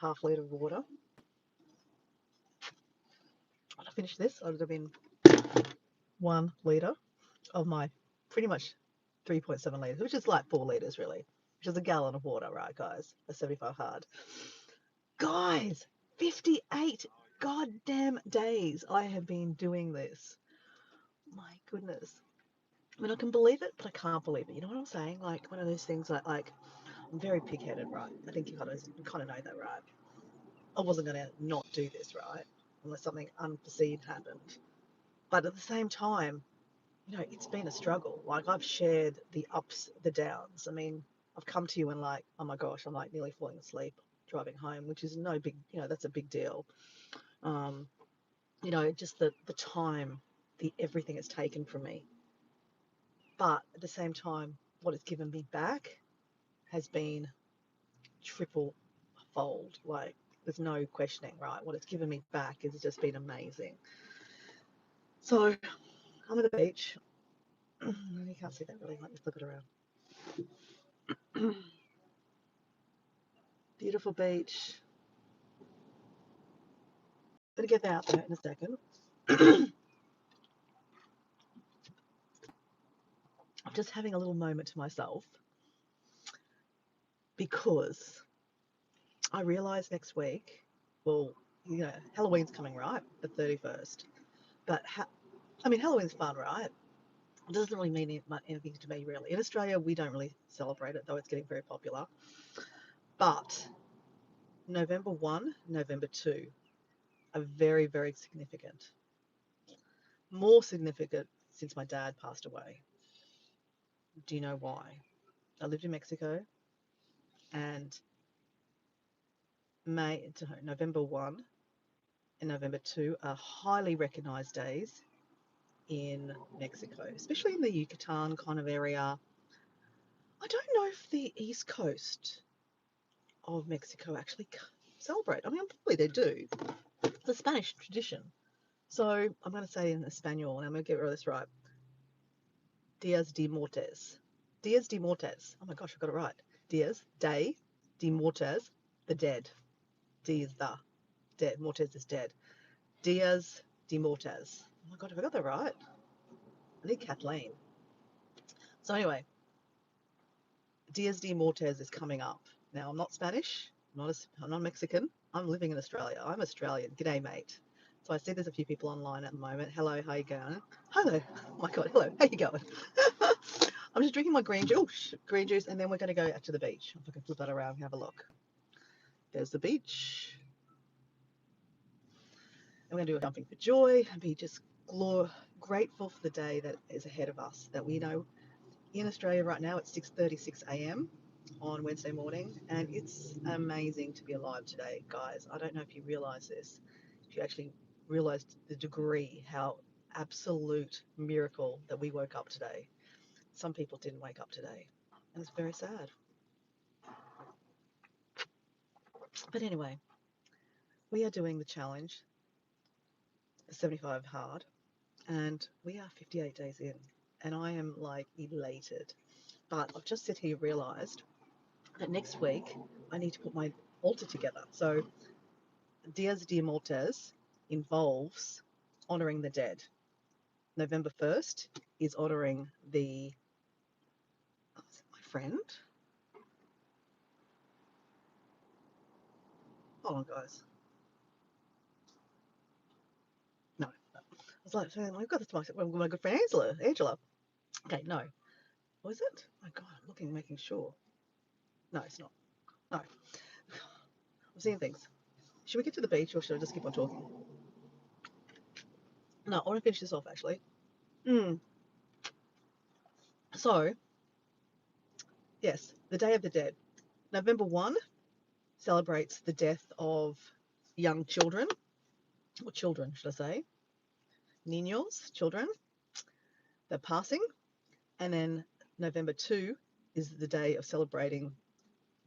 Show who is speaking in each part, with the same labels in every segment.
Speaker 1: half litre of water. When I finished this, I would have been 1 litre of my pretty much 3.7 litres, which is like 4 litres really, which is a gallon of water, right, guys? A 75 hard. Guys, 58 goddamn days I have been doing this. My goodness. I mean, I can believe it, but I can't believe it. You know what I'm saying? Like one of those things like I'm very pig-headed, right? I think you kind of know that, right? I wasn't going to not do this, right? Unless something unforeseen happened. But at the same time, it's been a struggle. Like I've shared the ups, the downs. I mean, I've come to you and like, oh my gosh, I'm like nearly falling asleep driving home, which is no big, that's a big deal. Just the time, the everything it's taken from me. But at the same time, what it's given me back has been triple fold. Like there's no questioning, right? What it's given me back has just been amazing. So I'm at the beach. You can't see that really. Let me flip it around. Beautiful beach. I'm going to get out there in a second. I'm just having a little moment to myself because I realise next week, well, Halloween's coming, right? The 31st. But, Halloween's fun, right? It doesn't really mean anything to me, really. In Australia, we don't really celebrate it, though it's getting very popular. But November 1, November 2 are very, very significant. More significant since my dad passed away. Do you know why? I lived in Mexico, and November 1 and November 2 are highly recognized days in Mexico, especially in the Yucatan kind of area. I don't know if the East Coast of Mexico actually celebrate. I mean, probably they do. It's a Spanish tradition. So I'm going to say in Espanol, and I'm going to get this right. Días de Muertos. Días de Muertos. Oh my gosh, I got it right. Días de Muertos, the dead. D is the dead. Muertos is dead. Días de Muertos. Oh my god, have I got that right? I need Kathleen. So anyway, Días de Muertos is coming up. Now, I'm not Spanish. I'm not Mexican. I'm living in Australia. I'm Australian. G'day, mate. So I see there's a few people online at the moment. Hello, how you going? Hello. Oh my god, hello. How you going? I'm just drinking my green juice, and then we're going to go out to the beach. If I can flip that around and have a look. There's the beach. And we're going to do a jumping for joy and be just grateful for the day that is ahead of us. That we know in Australia right now it's 6:36 a.m. on Wednesday morning, and it's amazing to be alive today, guys. I don't know if you realize this. If you actually realized the degree, how absolute miracle that we woke up today. Some people didn't wake up today, and it's very sad. But anyway, we are doing the challenge, 75 hard, and we are 58 days in, and I am like elated. But I've just sit here realized that next week I need to put my altar together. So Días de Muertos involves honouring the dead. November 1st is honouring my friend. Hold on, guys. No. I was like, I've got this to my good friend Angela. Okay, no. What is it? Oh my god, I'm looking, making sure. No, it's not. No. I'm seeing things. Should we get to the beach or should I just keep on talking? No, I want to finish this off actually. So, yes, the Day of the Dead. November 1 celebrates the death of young children, or children, should I say, niños, children, they're passing. And then November 2 is the day of celebrating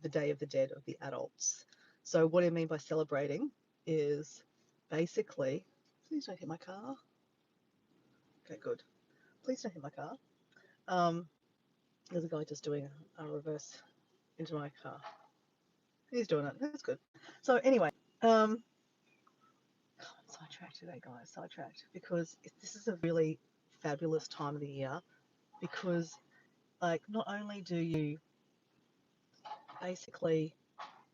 Speaker 1: the Day of the Dead of the adults. So what I mean by celebrating is basically, please don't hit my car. Okay, good. Please don't hit my car. There's a guy just doing a reverse into my car. He's doing it. That's good. So anyway, um, I'm sidetracked today, guys. Sidetracked because this is a really fabulous time of the year because, like, not only do you basically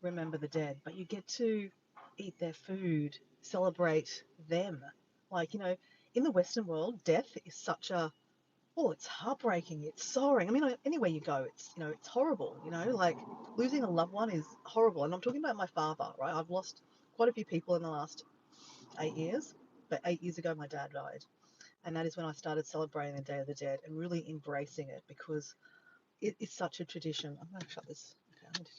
Speaker 1: remember the dead, but you get to eat their food, celebrate them. Like, in the Western world, death is such a, oh, it's heartbreaking, it's sorrowing. I mean, anywhere you go, it's horrible, like losing a loved one is horrible. And I'm talking about my father, right? I've lost quite a few people in the last 8 years, but 8 years ago, my dad died. And that is when I started celebrating the Day of the Dead and really embracing it because it is such a tradition. I'm going to shut this. Okay,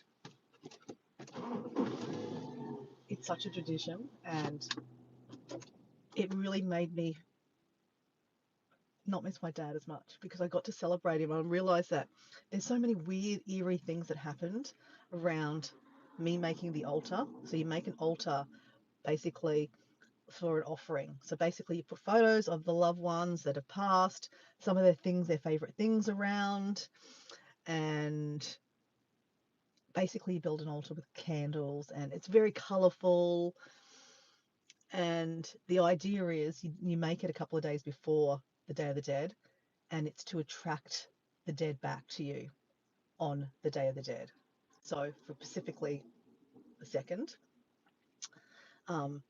Speaker 1: it's such a tradition, and it really made me not miss my dad as much because I got to celebrate him. I realized that there's so many weird, eerie things that happened around me making the altar. So you make an altar basically for an offering. So basically you put photos of the loved ones that have passed, some of their things, their favorite things around, and basically you build an altar with candles and it's very colorful. And the idea is you make it a couple of days before the Day of the Dead, and it's to attract the dead back to you on the Day of the Dead. So for specifically the second, um,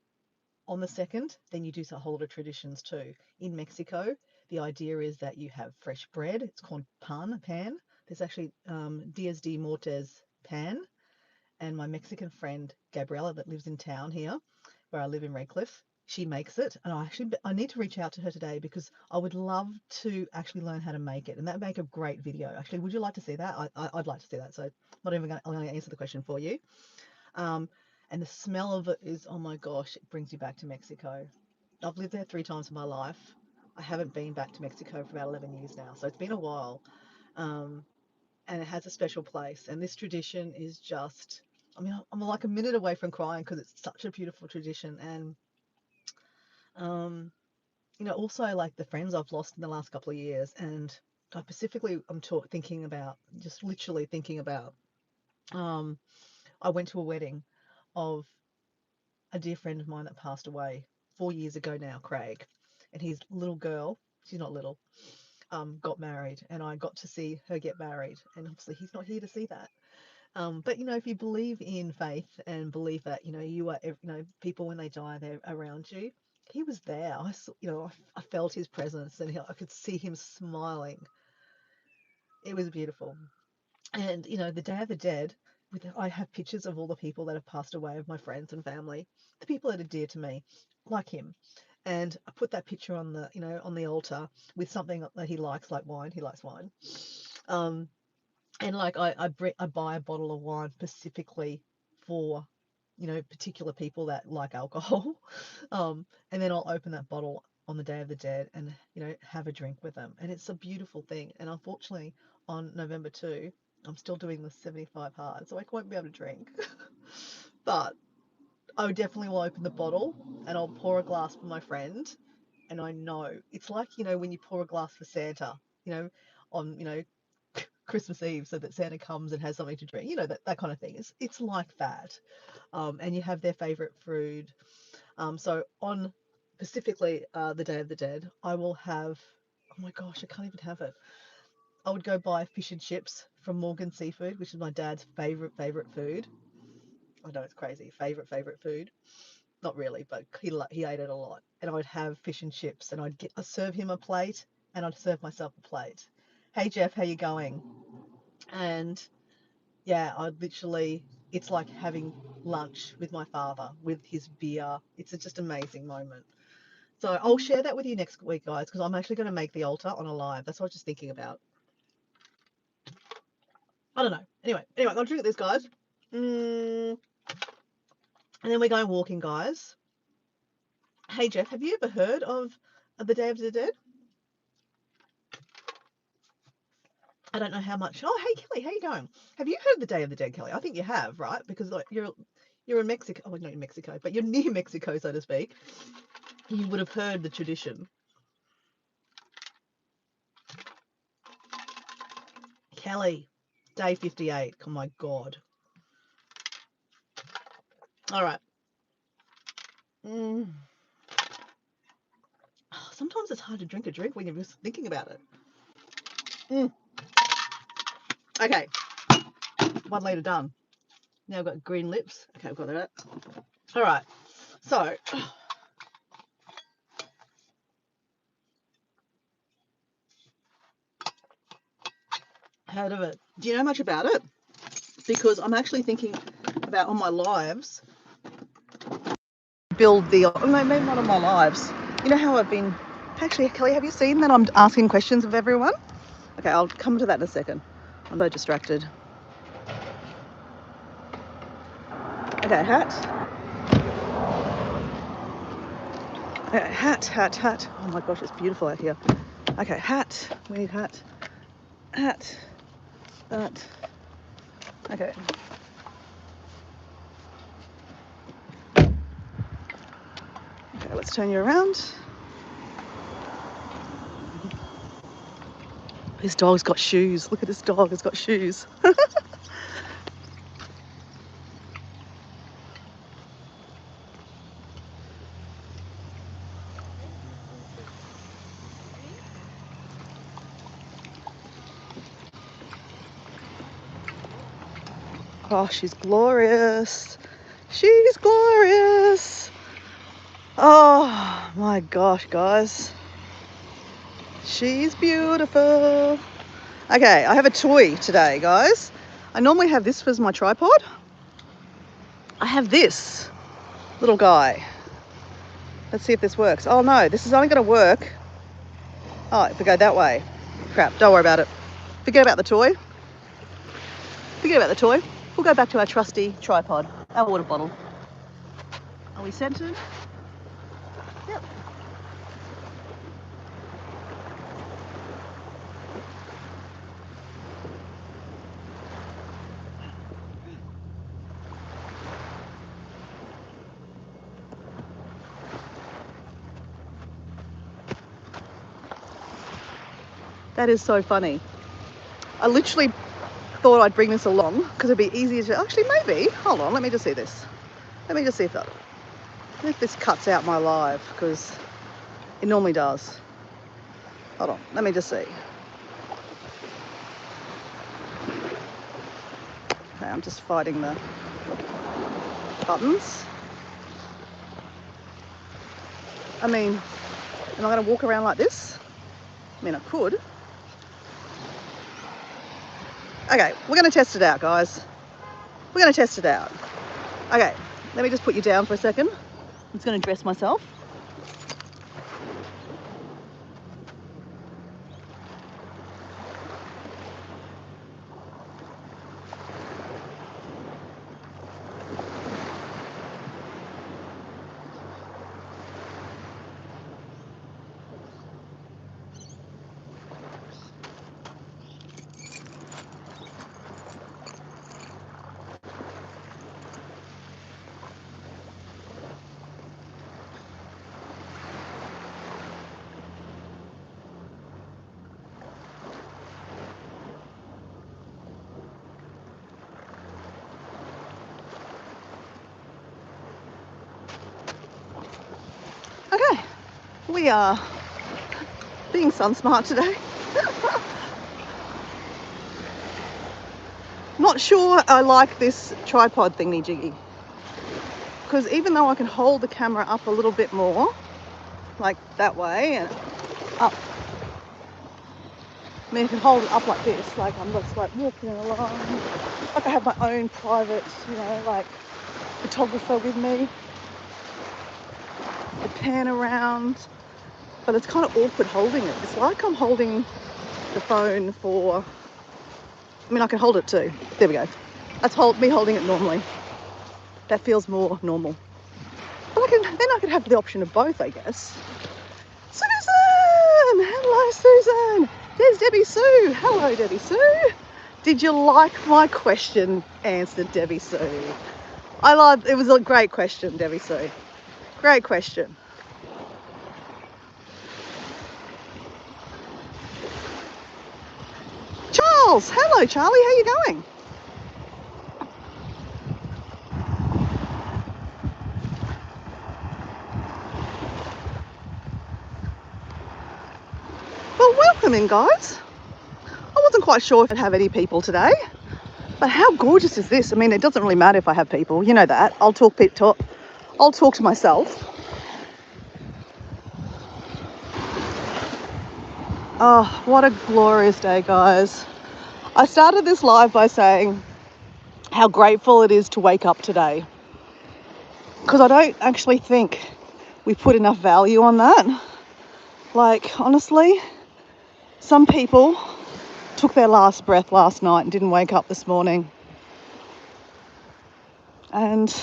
Speaker 1: on the second, then you do a whole lot of traditions too. In Mexico, the idea is that you have fresh bread. It's called pan. There's actually Diaz de Mortes pan, and my Mexican friend Gabriela that lives in town here, where I live in Redcliffe, she makes it, and I need to reach out to her today because I would love to actually learn how to make it, and that would make a great video. Actually, would you like to see that? I'd like to see that. So I'm going to answer the question for you. Um, and the smell of it is, oh my gosh, it brings you back to Mexico. I've lived there 3 times in my life. I haven't been back to Mexico for about 11 years now, so it's been a while. Um, and it has a special place. And this tradition is just, I mean, I'm like a minute away from crying because it's such a beautiful tradition. And, um, also like the friends I've lost in the last couple of years. And I specifically, thinking about, just literally thinking about, um, I went to a wedding of a dear friend of mine that passed away 4 years ago now, Craig, and his little girl, she's not little, got married, and I got to see her get married. And obviously, he's not here to see that. But if you believe in faith and believe that you are, people when they die they're around you. He was there. I felt his presence, and I could see him smiling. It was beautiful. And the Day of the Dead, I have pictures of all the people that have passed away, of my friends and family, the people that are dear to me, like him. And I put that picture on the altar with something that he likes, like wine. He likes wine. Um, and like I buy a bottle of wine specifically for particular people that like alcohol. And then I'll open that bottle on the Day of the Dead and have a drink with them, and it's a beautiful thing. And unfortunately, on November 2, I'm still doing the 75 hard, so I won't be able to drink. But I definitely will open the bottle and I'll pour a glass for my friend. And I know it's like when you pour a glass for Santa, you know on Christmas Eve, so that Santa comes and has something to drink, that kind of thing. It's like that. And you have their favorite food. So on specifically the Day of the Dead, I will have, oh my gosh, I can't even have it. I would go buy fish and chips from Morgan Seafood, which is my dad's favorite food. I know it's crazy, favorite food. Not really, but he ate it a lot. And I would have fish and chips, and I'd serve him a plate, and I'd serve myself a plate. Hey Jeff, how you going? And yeah, it's like having lunch with my father with his beer. It's just an amazing moment. So I'll share that with you next week, guys, because I'm actually going to make the altar on a live. That's what I was just thinking about. I don't know. Anyway, I'll drink this, guys. And then we're going walking, guys. Hey Jeff, have you ever heard of the Day of the Dead? I don't know how much. Oh, hey Kelly, how you going? Have you heard the Day of the Dead, Kelly? I think you have, right? Because like you're in Mexico. Oh, not in Mexico, but you're near Mexico, so to speak. You would have heard the tradition. Kelly, day 58. Oh my God. All right. Sometimes it's hard to drink a drink when you're just thinking about it. Okay, 1 litre done. Now I've got green lips. Okay, I've got that. All right, so heard of it. Do you know much about it? Because I'm actually thinking about on my lives, build the, oh no, maybe not on my lives. You know how I've been, actually, Kelly, have you seen that I'm asking questions of everyone? Okay, I'll come to that in a second. I'm so distracted. Okay, hat. Okay, hat. Oh my gosh, it's beautiful out here. Okay, hat. We need hat. Hat. That. Okay. Okay, let's turn you around. This dog's got shoes. Look at this dog, it's got shoes. Oh, she's glorious. She's glorious. Oh my gosh, guys. She's beautiful. Okay, I have a toy today, guys. I normally have this as my tripod. I have this little guy. Let's see if this works. Oh no, this is only going to work. Oh, if we go that way. Crap, don't worry about it. Forget about the toy. Forget about the toy. We'll go back to our trusty tripod, our water bottle. Are we centered? Yep. That is so funny. I literally thought I'd bring this along because it'd be easier to, actually maybe, hold on, let me just see this. Let me just see if this cuts out my live, because it normally does. Hold on, let me just see. Okay, I'm just fighting the buttons. I mean, am I going to walk around like this? I mean, I could. Okay, we're going to test it out, guys. We're going to test it out. Okay, let me just put you down for a second. I'm just going to dress myself. Okay, we are being sun smart today. Not sure I like this tripod thingy jiggy, because even though I can hold the camera up a little bit more, like that way and up, I mean, I can hold it up like this, like I'm just like walking along, like I have my own private, you know, like photographer with me, the pan around, but it's kind of awkward holding it. It's like I'm holding the phone for, I mean, I can hold it too. There we go. That's me holding it normally. That feels more normal. But then I could have the option of both, I guess. Susan! Hello, Susan! There's Debbie Sue. Hello, Debbie Sue. Did you like my question answered, Debbie Sue? It was a great question, Debbie Sue. Great question. Charles! Hello, Charlie. How you going?
Speaker 2: them in, guys. I wasn't quite sure if I'd have any people today, but how gorgeous is this? I mean, it doesn't really matter if I have people, you know that. I'll talk to myself. Oh, what a glorious day, guys. I started this live by saying how grateful it is to wake up today, because I don't actually think we put enough value on that. Like, honestly, some people took their last breath last night and didn't wake up this morning. And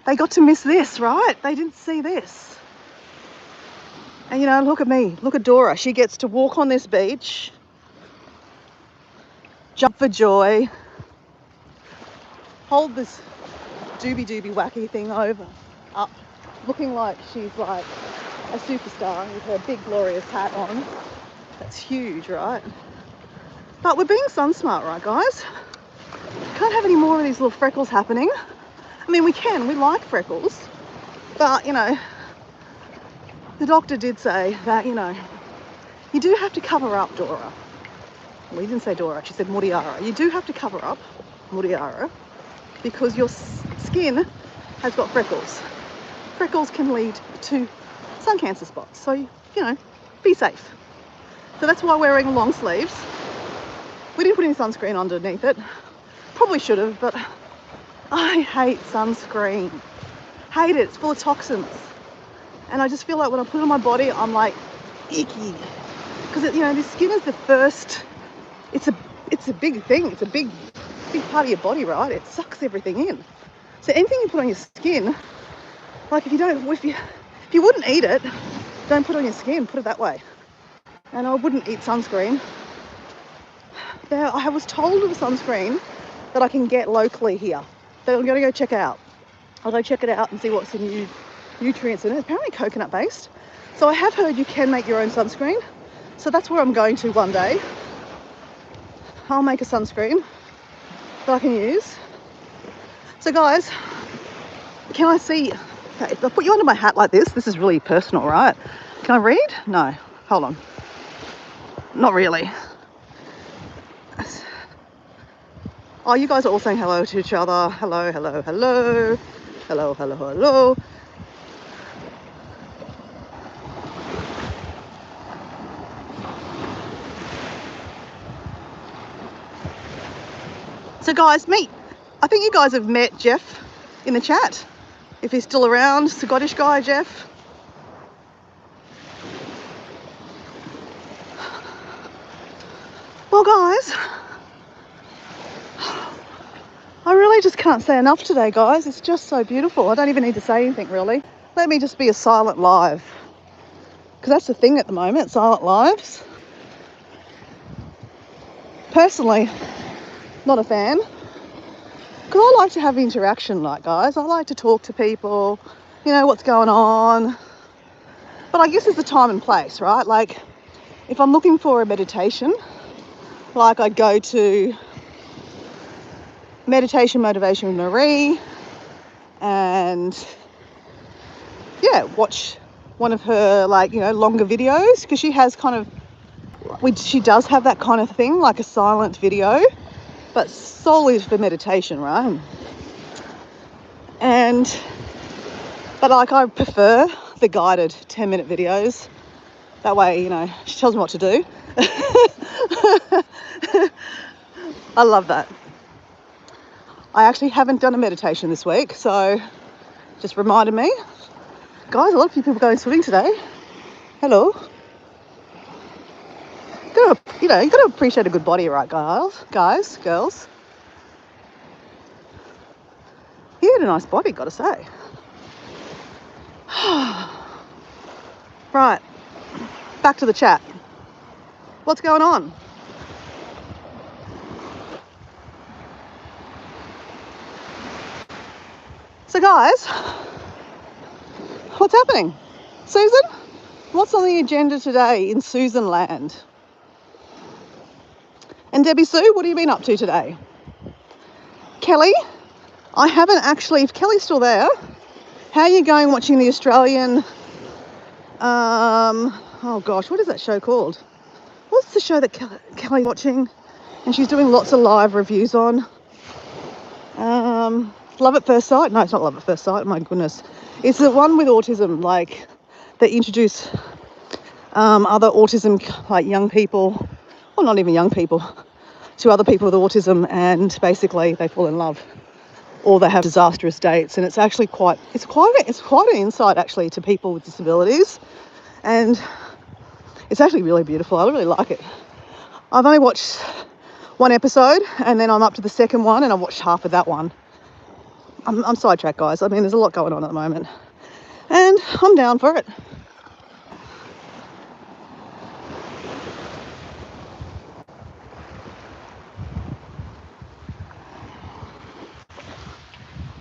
Speaker 2: they got to miss this, right? They didn't see this. And you know, look at me, look at Dora. She gets to walk on this beach, jump for joy, hold this doobie wacky thing up, looking like she's like a superstar with her big glorious hat on. That's huge, right? But we're being sun smart, right, guys? Can't have any more of these little freckles happening. I mean, we like freckles, but you know, the doctor did say that, you know, you do have to cover up, Dora. Well, he didn't say Dora, she said Muriara. You do have to cover up, Muriara, because your skin has got freckles. Freckles can lead to sun cancer spots, so, you know, be safe. So that's why we're wearing long sleeves. We didn't put any sunscreen underneath it. Probably should have, but I hate sunscreen. Hate it, it's full of toxins. And I just feel like when I put it on my body, I'm like icky. Because, you know, the skin is the first, it's a big thing. It's a big part of your body, right? It sucks everything in. So anything you put on your skin, like if you wouldn't eat it, don't put it on your skin, put it that way. And I wouldn't eat sunscreen. I was told of a sunscreen that I can get locally here that I'm going to go check out. I'll go check it out and see what's the new nutrients in it. Apparently coconut based. So I have heard you can make your own sunscreen. So that's where I'm going to one day. I'll make a sunscreen that I can use. So guys, can I see, okay, if I put you under my hat like this is really personal, right? Can I read? No, hold on. Not really. Oh, you guys are all saying hello to each other. Hello, hello, hello. Hello, hello, hello. So guys, I think you guys have met Jeff in the chat. If he's still around, Scottish guy, Jeff. Well guys, I really just can't say enough today, guys. It's just so beautiful. I don't even need to say anything, really. Let me just be a silent live. Because that's the thing at the moment, silent lives. Personally, not a fan. Because I like to have interaction, like, guys. I like to talk to people, you know, what's going on. But I guess there's a time and place, right? Like, if I'm looking for a meditation, like I'd go to Meditation Motivation with Marie and yeah, watch one of her, like, you know, longer videos, because she has kind of, she does have that kind of thing, like a silent video, but solely for meditation, right? But like, I prefer the guided 10-minute videos. That way, you know, she tells me what to do. I love that. I actually haven't done a meditation this week, so just reminded me. Guys, a lot of people going swimming today. Hello. You know, you got to appreciate a good body, right, guys, girls. You had a nice body, got to say. Right, back to the chat. What's going on? So guys, what's happening? Susan, what's on the agenda today in Susan land? And Debbie Sue, what have you been up to today? Kelly, I haven't actually, if Kelly's still there, how are you going watching the Australian, oh gosh, what is that show called? what's the show that Kelly's watching and she's doing lots of live reviews on? Love at First Sight? No, it's not Love at First Sight. My goodness. It's the one with autism, like, they introduce other autism, like young people, or not even young people, to other people with autism, and basically they fall in love or they have disastrous dates. And it's actually quite an insight actually to people with disabilities, and it's actually really beautiful. I really like it. I've only watched one episode and then I'm up to the second one and I watched half of that one. I'm sidetracked, guys. I mean, there's a lot going on at the moment and I'm down for it.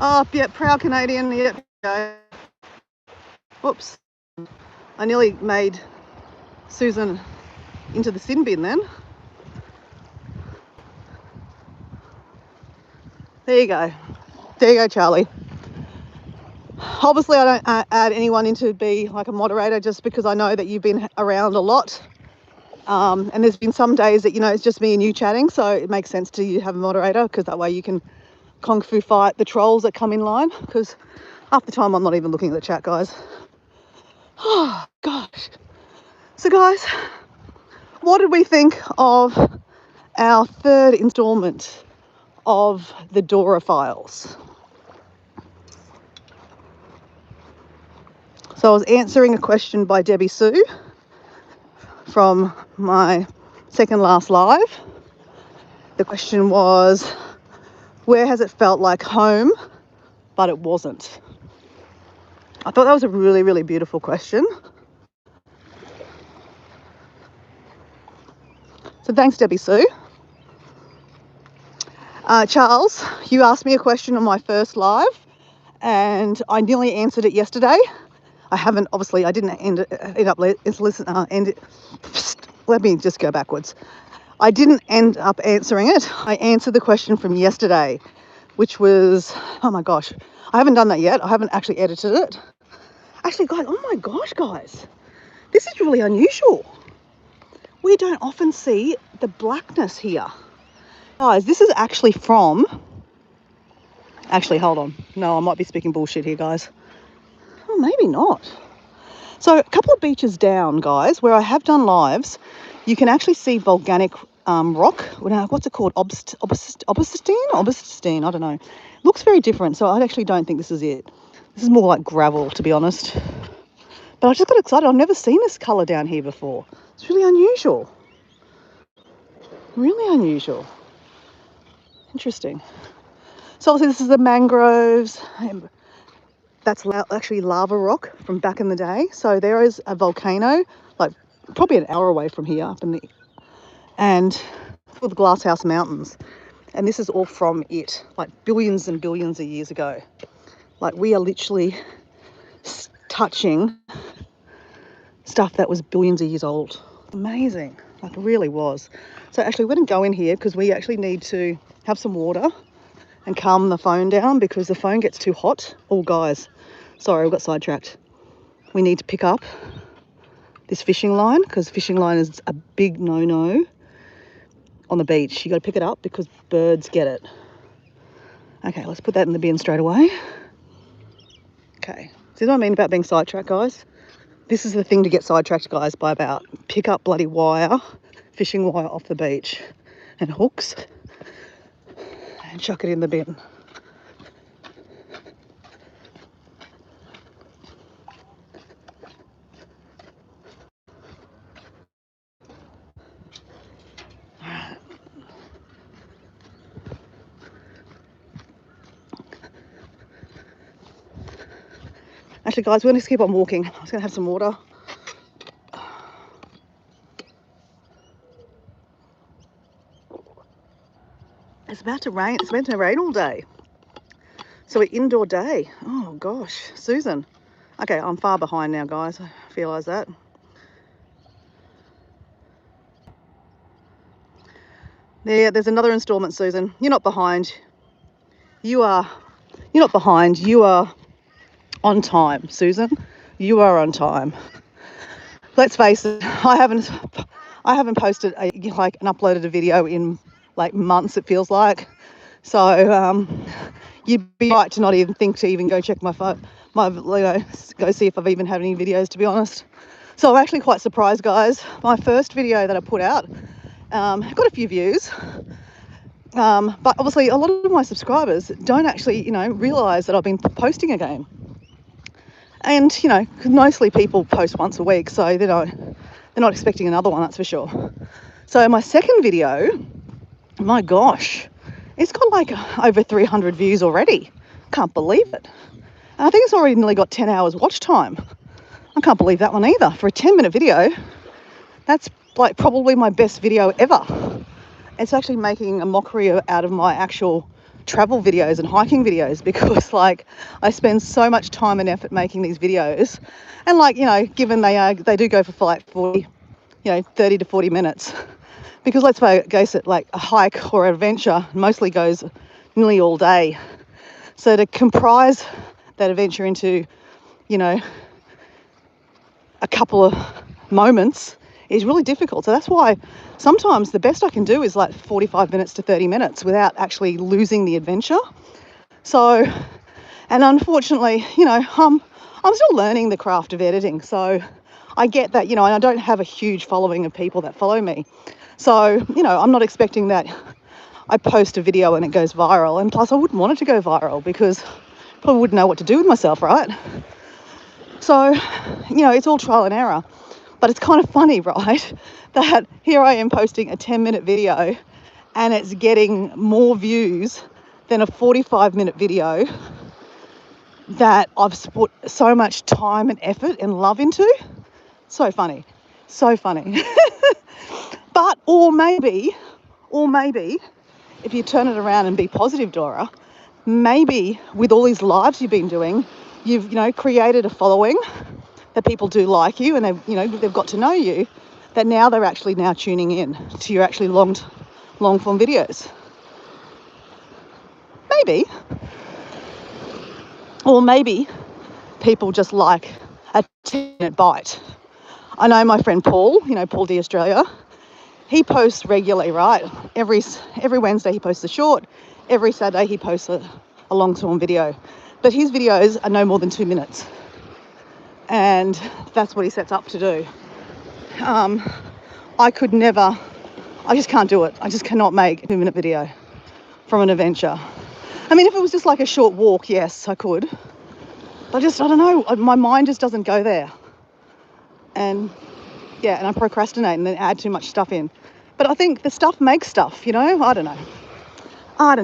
Speaker 2: Oh, yeah, proud Canadian. Yep. Yeah. Whoops. I nearly made Susan into the sin bin then. There you go. There you go, Charlie. Obviously, I don't add anyone in to be like a moderator just because I know that you've been around a lot. And there's been some days that, you know, it's just me and you chatting. So it makes sense to you have a moderator because that way you can kung fu fight the trolls that come in line, because half the time I'm not even looking at the chat, guys. Oh, gosh. So, guys, what did we think of our third instalment of the Dora Files? So I was answering a question by Debbie Sue from my second last live. The question was, where has it felt like home, but it wasn't? I thought that was a really, really beautiful question. So thanks, Debbie Sue. Charles, you asked me a question on my first live and I nearly answered it yesterday. I didn't end up, let me just go backwards. I didn't end up answering it. I answered the question from yesterday, which was, oh my gosh, I haven't done that yet. I haven't actually edited it. Actually, guys, oh my gosh, guys, this is really unusual. We don't often see the blackness here. Guys, this is actually from, hold on. No, I might be speaking bullshit here, guys. Oh, maybe not. So a couple of beaches down, guys, where I have done lives, you can actually see volcanic rock. What's it called? Obsidian? I don't know. Looks very different, so I actually don't think this is it. This is more like gravel, to be honest. But I just got excited. I've never seen this colour down here before. It's really unusual. Really unusual. Interesting. So obviously this is the mangroves. That's actually lava rock from back in the day. So there is a volcano, like probably an hour away from here, and it's called the Glasshouse Mountains. And this is all from it, like billions and billions of years ago. Like we are literally touching stuff that was billions of years old. Amazing, like it really was. So actually we didn't go in here because we actually need to have some water and calm the phone down because the phone gets too hot. Oh guys, sorry, we got sidetracked. We need to pick up this fishing line because fishing line is a big no-no on the beach. You got to pick it up because birds get it. Okay, let's put that in the bin straight away. Okay, see what I mean about being sidetracked, guys? This is the thing to get sidetracked, guys, by about. Pick up bloody wire, fishing wire off the beach and hooks and chuck it in the bin. Actually, guys, we're going to keep on walking. I was going to have some water. It's about to rain. It's meant to rain all day. So we're indoor day. Oh, gosh. Susan. Okay, I'm far behind now, guys. I realise that. There's another instalment, Susan. You're not behind. You're not behind. You are on time, Susan. You are on time. Let's face it, I I haven't posted and uploaded a video in like months, it feels like. So you'd be right to not even think to even go check my phone, go see if I've even had any videos, to be honest. So I'm actually quite surprised, guys. My first video that I put out got a few views. But obviously a lot of my subscribers don't actually, realise that I've been posting again. And, 'cause mostly people post once a week, so they're not expecting another one, that's for sure. So my second video, my gosh, it's got like over 300 views already. Can't believe it. And I think it's already nearly got 10 hours watch time. I can't believe that one either. For a 10-minute video, that's like probably my best video ever. It's actually making a mockery out of my actual travel videos and hiking videos, because like I spend so much time and effort making these videos, and like, given they do go for like 40, 30 to 40 minutes, because let's face it, like a hike or adventure mostly goes nearly all day. So to comprise that adventure into, a couple of moments is really difficult. So that's why sometimes the best I can do is like 45 minutes to 30 minutes without actually losing the adventure. So, and unfortunately, I'm still learning the craft of editing. So I get that, and I don't have a huge following of people that follow me. So, I'm not expecting that I post a video and it goes viral. And plus I wouldn't want it to go viral, because I probably wouldn't know what to do with myself, right? So, it's all trial and error. But it's kind of funny, right, that here I am posting a 10-minute video and it's getting more views than a 45-minute video that I've put so much time and effort and love into. So funny. So funny. But, or maybe, if you turn it around and be positive, Dora, maybe with all these lives you've been doing, you've, created a following that people do like you, and they've got to know you, that now they're actually now tuning in to your actually long form videos. Maybe. Or maybe people just like a 10-minute bite. I know my friend Paul, Paul D Australia, he posts regularly, right? Every Wednesday he posts a short, every Saturday he posts a long form video. But his videos are no more than 2 minutes. And that's what he sets up to do. I just can't do it. I just cannot make a 2-minute video from an adventure. I mean, if it was just like a short walk, yes, I could. But I don't know, my mind just doesn't go there. And I procrastinate and then add too much stuff in. But I think the stuff makes stuff, I don't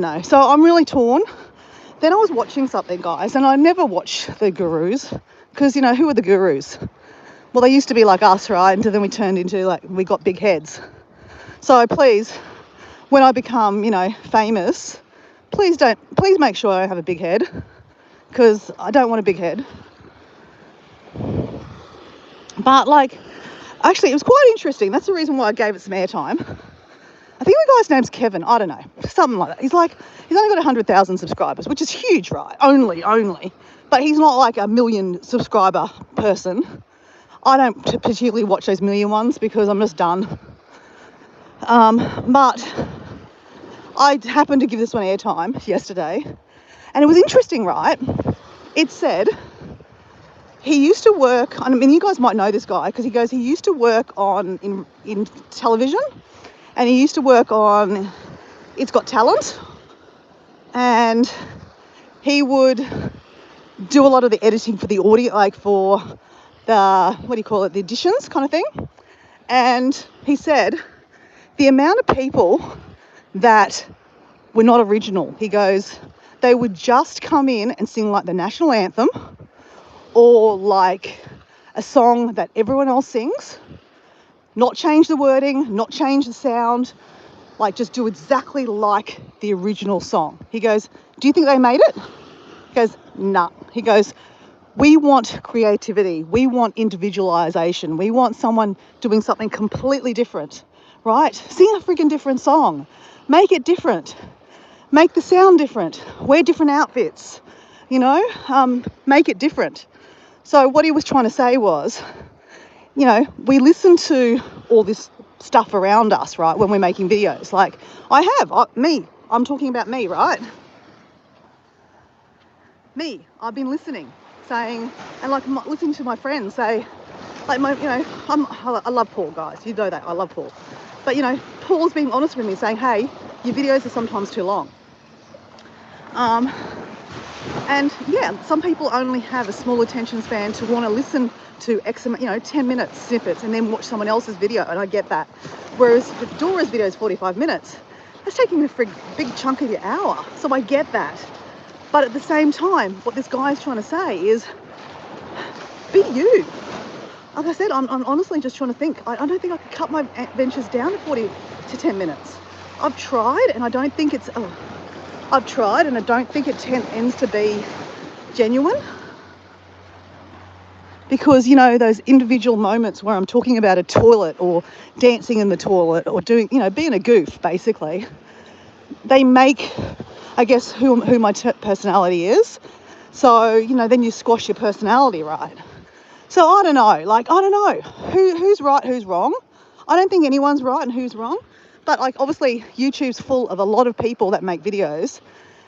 Speaker 2: know. So I'm really torn. Then I was watching something, guys, and I never watch the gurus, because, who are the gurus? Well, they used to be like us, right? And then we turned into we got big heads. So please, when I become, famous, please make sure I have a big head, because I don't want a big head. But actually, it was quite interesting. That's the reason why I gave it some airtime. I think the guy's name's Kevin. I don't know, something like that. He's only got 100,000 subscribers, which is huge, right? Only. But he's not like a million subscriber person. I don't particularly watch those million ones because I'm just done. But I happened to give this one airtime yesterday, and it was interesting, right? It said he used to work, I mean, you guys might know this guy, because he used to work in television, and he used to work on It's Got Talent, and he would do a lot of the editing for the audio, for the, the auditions kind of thing. And he said the amount of people that were not original, he goes, they would just come in and sing the national anthem, or a song that everyone else sings, not change the wording, not change the sound, just do exactly like the original song. He goes, do you think they made it? He goes, nah. He goes, we want creativity. We want individualization. We want someone doing something completely different, right? Sing a freaking different song. Make it different. Make the sound different. Wear different outfits, make it different. So what he was trying to say was, we listen to all this stuff around us, right, when we're making videos. Like I'm talking about me, right? Me, I've been listening, saying, and like listening to my friends say, like I love Paul, guys, you know that, I love Paul. But Paul's being honest with me, saying, hey, your videos are sometimes too long. And yeah, some people only have a small attention span to want to listen to 10-minute snippets and then watch someone else's video, and I get that. Whereas if Dora's video is 45 minutes, that's taking a big chunk of your hour, so I get that. But at the same time, what this guy is trying to say is, be you. Like I said, I'm honestly just trying to think. I don't think I could cut my adventures down to 40 to 10 minutes. I've tried, and I don't think it tends to be genuine. Because, those individual moments where I'm talking about a toilet or dancing in the toilet or doing, being a goof, basically, they make, I guess, who my personality is. So, then you squash your personality, right? So I don't know, who's right, who's wrong. I don't think anyone's right and who's wrong. But obviously YouTube's full of a lot of people that make videos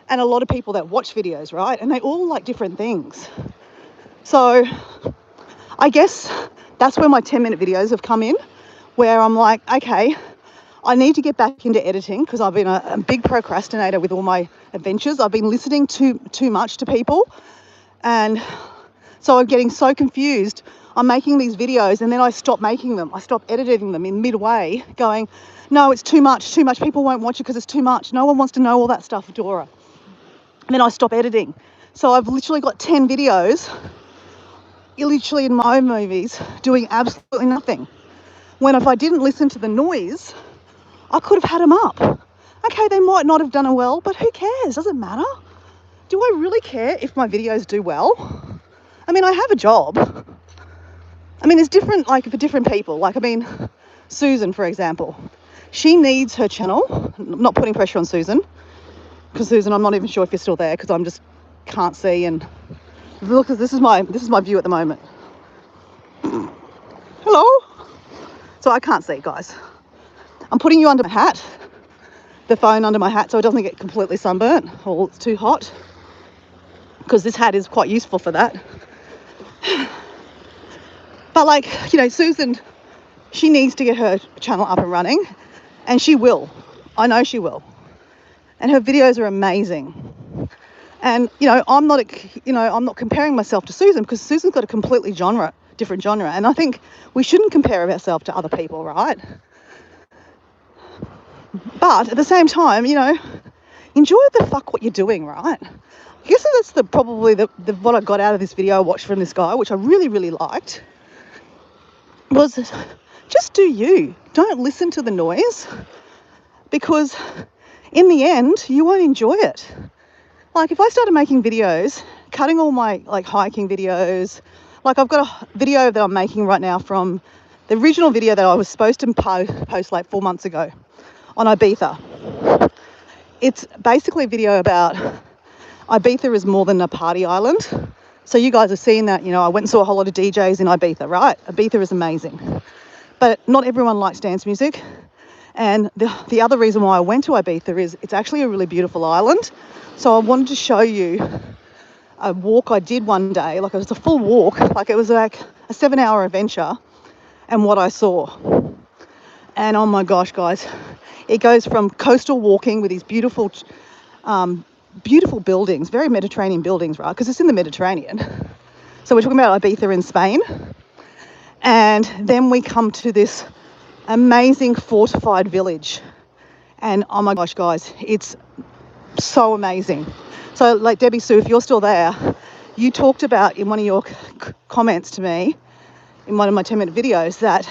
Speaker 2: and a lot of people that watch videos, right? And they all like different things. So I guess that's where my 10-minute videos have come in, where I'm like, okay, I need to get back into editing because I've been a big procrastinator with all my adventures. I've been listening too much to people, and so I'm getting so confused. I'm making these videos and then I stop making them. I stop editing them in midway, going, no, it's too much. People won't watch it because it's too much. No one wants to know all that stuff, Dora. And then I stop editing. So I've literally got 10 videos, literally in my own movies, doing absolutely nothing. When if I didn't listen to the noise, I could have had them up. Okay, they might not have done it well, but who cares? Doesn't matter. Do I really care if my videos do well? I mean, I have a job. I mean, it's different, for different people. Susan, for example, she needs her channel. I'm not putting pressure on Susan, because Susan, I'm not even sure if you're still there, because I'm just can't see. And look, this is my view at the moment. Hello. So I can't see, guys. I'm putting you under my hat, the phone under my hat, so it doesn't get completely sunburnt or it's too hot, because this hat is quite useful for that. But Susan, she needs to get her channel up and running, and she will. I know she will. And her videos are amazing. And I'm not comparing myself to Susan, because Susan's got a completely different genre, and I think we shouldn't compare ourselves to other people, right? But at the same time, enjoy the fuck what you're doing, right? I guess that's probably what I got out of this video I watched from this guy, which I really, really liked, was just do you. Don't listen to the noise, because in the end, you won't enjoy it. If I started making videos, cutting all my hiking videos, I've got a video that I'm making right now from the original video that I was supposed to post 4 months ago on Ibiza. It's basically a video about Ibiza is more than a party island. So you guys have seen that, I went and saw a whole lot of DJs in Ibiza, right? Ibiza is amazing. But not everyone likes dance music. And the other reason why I went to Ibiza is it's actually a really beautiful island. So I wanted to show you a walk I did one day. It was a full walk. It was a 7-hour adventure, and what I saw. And oh my gosh, guys, it goes from coastal walking with these beautiful buildings, very Mediterranean buildings, right? Because it's in the Mediterranean. So we're talking about Ibiza in Spain. And then we come to this amazing fortified village. And oh my gosh, guys, it's so amazing. So Debbie Sue, if you're still there, you talked about in one of your comments to me, in one of my 10-minute videos, that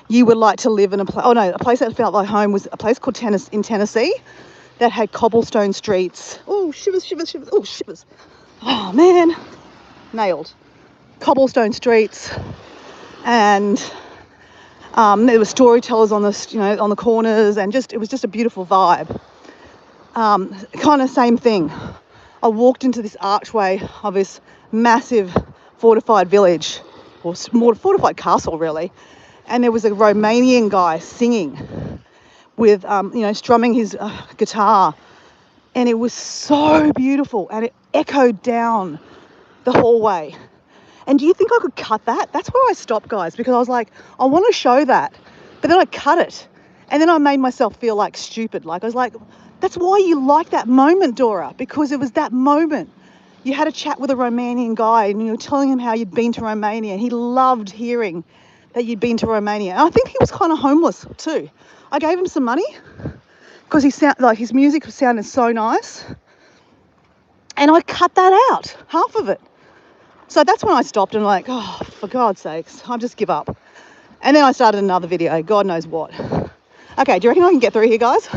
Speaker 2: you would like to live in a place that felt like home was a place called Tennessee that had cobblestone streets. Oh, shivers. Oh, shivers. Oh, man. Nailed. Cobblestone streets. And there were storytellers on on the corners, and it was just a beautiful vibe. Kind of same thing. I walked into this archway of this massive fortified village, or more fortified castle really, and there was a Romanian guy singing with, strumming his guitar, and it was so beautiful, and it echoed down the hallway. And do you think I could cut that? That's where I stopped, guys, because I was like, I want to show that, but then I cut it, and then I made myself feel like stupid. Like I was like, that's why you like that moment, Dora, because it was that moment. You had a chat with a Romanian guy and you were telling him how you'd been to Romania, and he loved hearing that you'd been to Romania. And I think he was kind of homeless too. I gave him some money because his music sounded so nice, and I cut that out, half of it. So that's when I stopped and like, oh, for God's sakes, I'll just give up. And then I started another video, God knows what. Okay, do you reckon I can get through here, guys?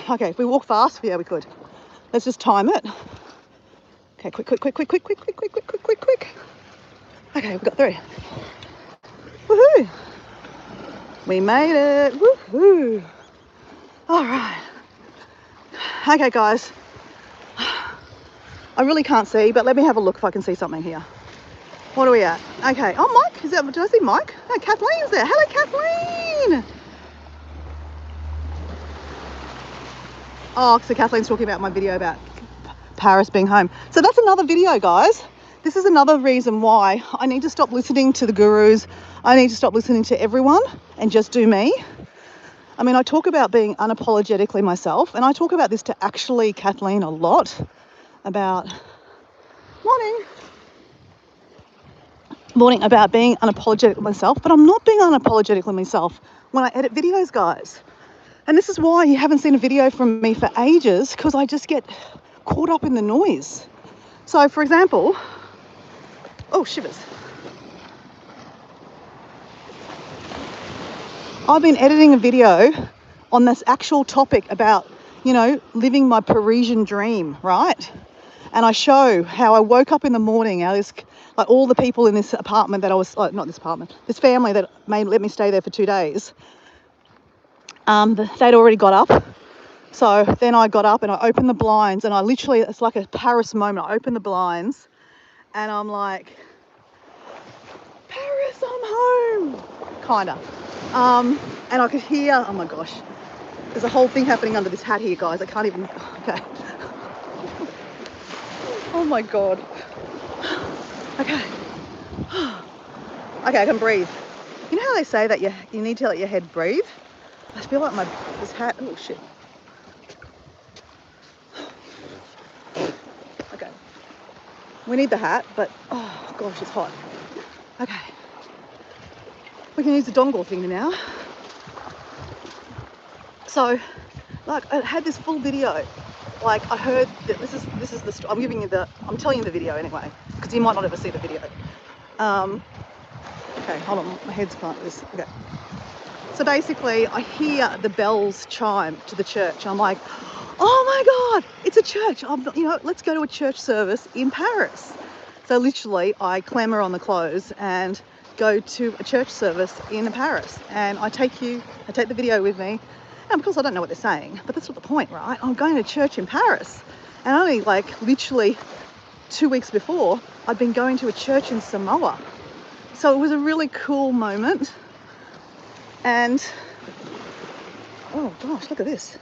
Speaker 2: Okay, if we walk fast, yeah, we could. Let's just time it. Okay, quick. Okay, we got through. Woohoo! We made it. Woohoo! All right. Okay, guys. I really can't see, but let me have a look if I can see something here. What are we at? Okay. Oh, Mike. Did I see Mike? No, Kathleen's there. Hello, Kathleen. Oh, so Kathleen's talking about my video about Paris being home. So that's another video, guys. This is another reason why I need to stop listening to the gurus. I need to stop listening to everyone and just do me. I mean, I talk about being unapologetically myself, and I talk about this to actually Kathleen a lot about morning about being unapologetic myself, but I'm not being unapologetically myself when I edit videos, guys. And this is why you haven't seen a video from me for ages, because I just get caught up in the noise. So, for example, oh, shivers. I've been editing a video on this actual topic about, living my Parisian dream, right? And I show how I woke up in the morning, like all the people in this apartment that I was, not this apartment, this family that let me stay there for 2 days, they'd already got up. So then I got up and I opened the blinds, and it's like a Paris moment. I opened the blinds and I'm like, Paris, I'm home, kind of. And I could hear, oh my gosh, there's a whole thing happening under this hat here, guys. I can't even, okay. Oh my God. Okay. Okay, I can breathe. You know how they say that you need to let your head breathe? I feel like this hat, oh shit. Okay. We need the hat, but oh gosh, it's hot. Okay. We can use the dongle thing now. So, like, I had this full video. Like, I heard that this is the story. I'm telling you the video anyway, because you might not ever see the video. Okay, hold on, my head's like this. Okay. So basically, I hear the bells chime to the church. I'm like, oh my God, it's a church. Let's go to a church service in Paris. So literally, I clamber on the clothes and go to a church service in Paris. And I take the video with me. And of course, I don't know what they're saying, but that's not the point, right? I'm going to church in Paris. And only literally 2 weeks before, I'd been going to a church in Samoa. So it was a really cool moment. And, oh gosh, look at this.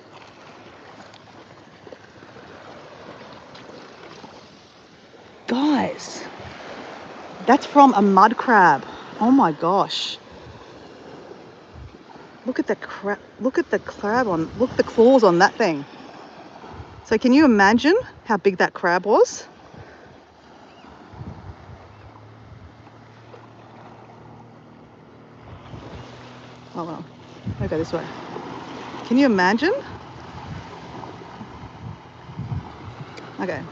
Speaker 2: Guys, that's from a mud crab. Oh my gosh. Look at the crab. Look at the claws on that thing. So can you imagine how big that crab was? Oh well, I'll go this way. Can you imagine? Okay.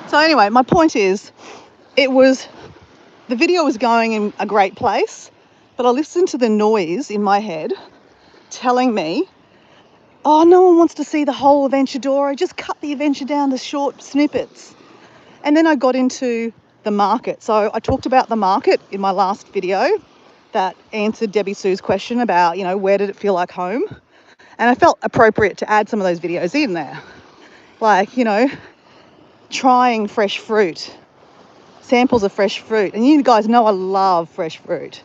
Speaker 2: So anyway, my point is, the video was going in a great place, but I listened to the noise in my head telling me, oh, no one wants to see the whole adventure, Dora. Just cut the adventure down to short snippets. And then I got into the market. So I talked about the market in my last video that answered Debbie Sue's question about, where did it feel like home? And I felt appropriate to add some of those videos in there. like, you know, trying fresh fruit, samples of fresh fruit. And you guys know I love fresh fruit.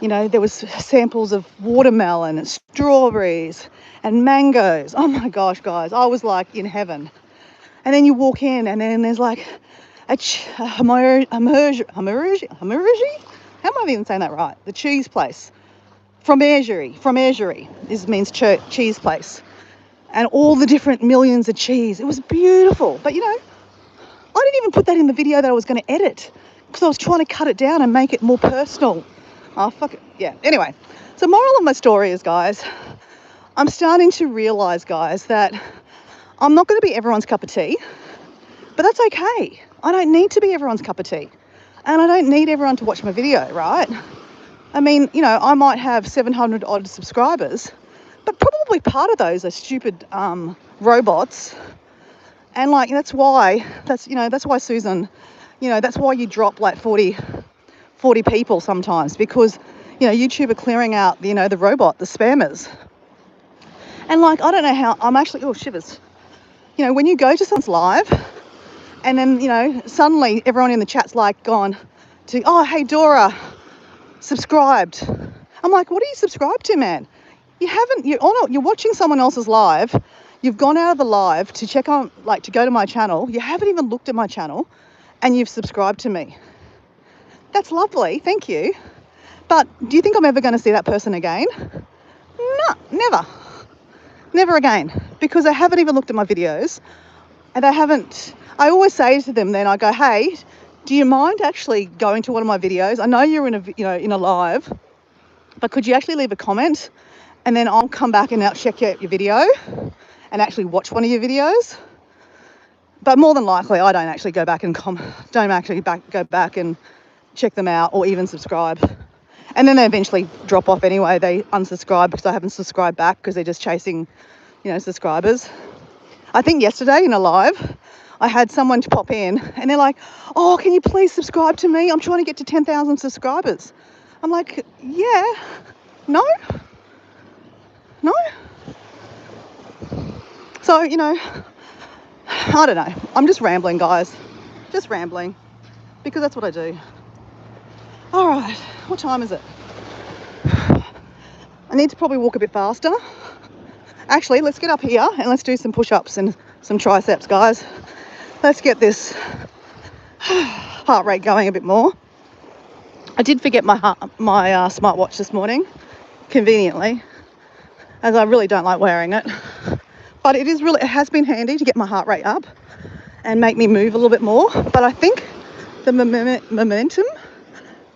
Speaker 2: You know, there was samples of watermelon and strawberries and mangoes. Oh my gosh, guys, I was like in heaven. And then you walk in and then there's like a Hamergy. How am I even saying that right? The cheese place. Fromagerie means cheese place. And all the different millions of cheese. It was beautiful. But you know, I didn't even put that in the video that I was going to edit because I was trying to cut it down and make it more personal. Oh, fuck it. Yeah. Anyway, so moral of my story is, guys, I'm starting to realise, guys, that I'm not going to be everyone's cup of tea, but that's okay. I don't need to be everyone's cup of tea. And I don't need everyone to watch my video, right? I mean, you know, I might have 700 odd subscribers, but probably part of those are stupid robots. And like, that's why Susan, you know, that's why you drop like 40 people sometimes, because, you know, YouTube are clearing out, you know, the robot, the spammers. And like, I don't know how, I'm actually, oh, shivers. You know, when you go to someone's live and then, you know, suddenly everyone in the chat's like gone to, oh, hey, Dora, subscribed. I'm like, what are you subscribed to, man? You haven't, you're watching someone else's live. You've gone out of the live to check on, like, to go to my channel. You haven't even looked at my channel and you've subscribed to me. That's lovely. Thank you. But do you think I'm ever going to see that person again? No, never. Never again. Because they haven't even looked at my videos and they haven't, I always say to them then, I go, hey, do you mind actually going to one of my videos? I know you're in a, you know, in a live, but could you actually leave a comment? And then I'll come back and now check your video and actually watch one of your videos. But more than likely, I don't actually go back and go back and check them out or even subscribe. And then they eventually drop off anyway. They unsubscribe because I haven't subscribed back because they're just chasing, you know, subscribers. I think yesterday in a live, I had someone to pop in and they're like, oh, can you please subscribe to me? I'm trying to get to 10,000 subscribers. I'm like, yeah, no. So, you know, I don't know. I'm just rambling, guys. Just rambling because that's what I do. All right, what time is it? I need to probably walk a bit faster. Actually, let's get up here and let's do some push-ups and some triceps, guys. Let's get this heart rate going a bit more. I did forget my smartwatch this morning, conveniently, as I really don't like wearing it. But it has been handy to get my heart rate up and make me move a little bit more. But I think the momentum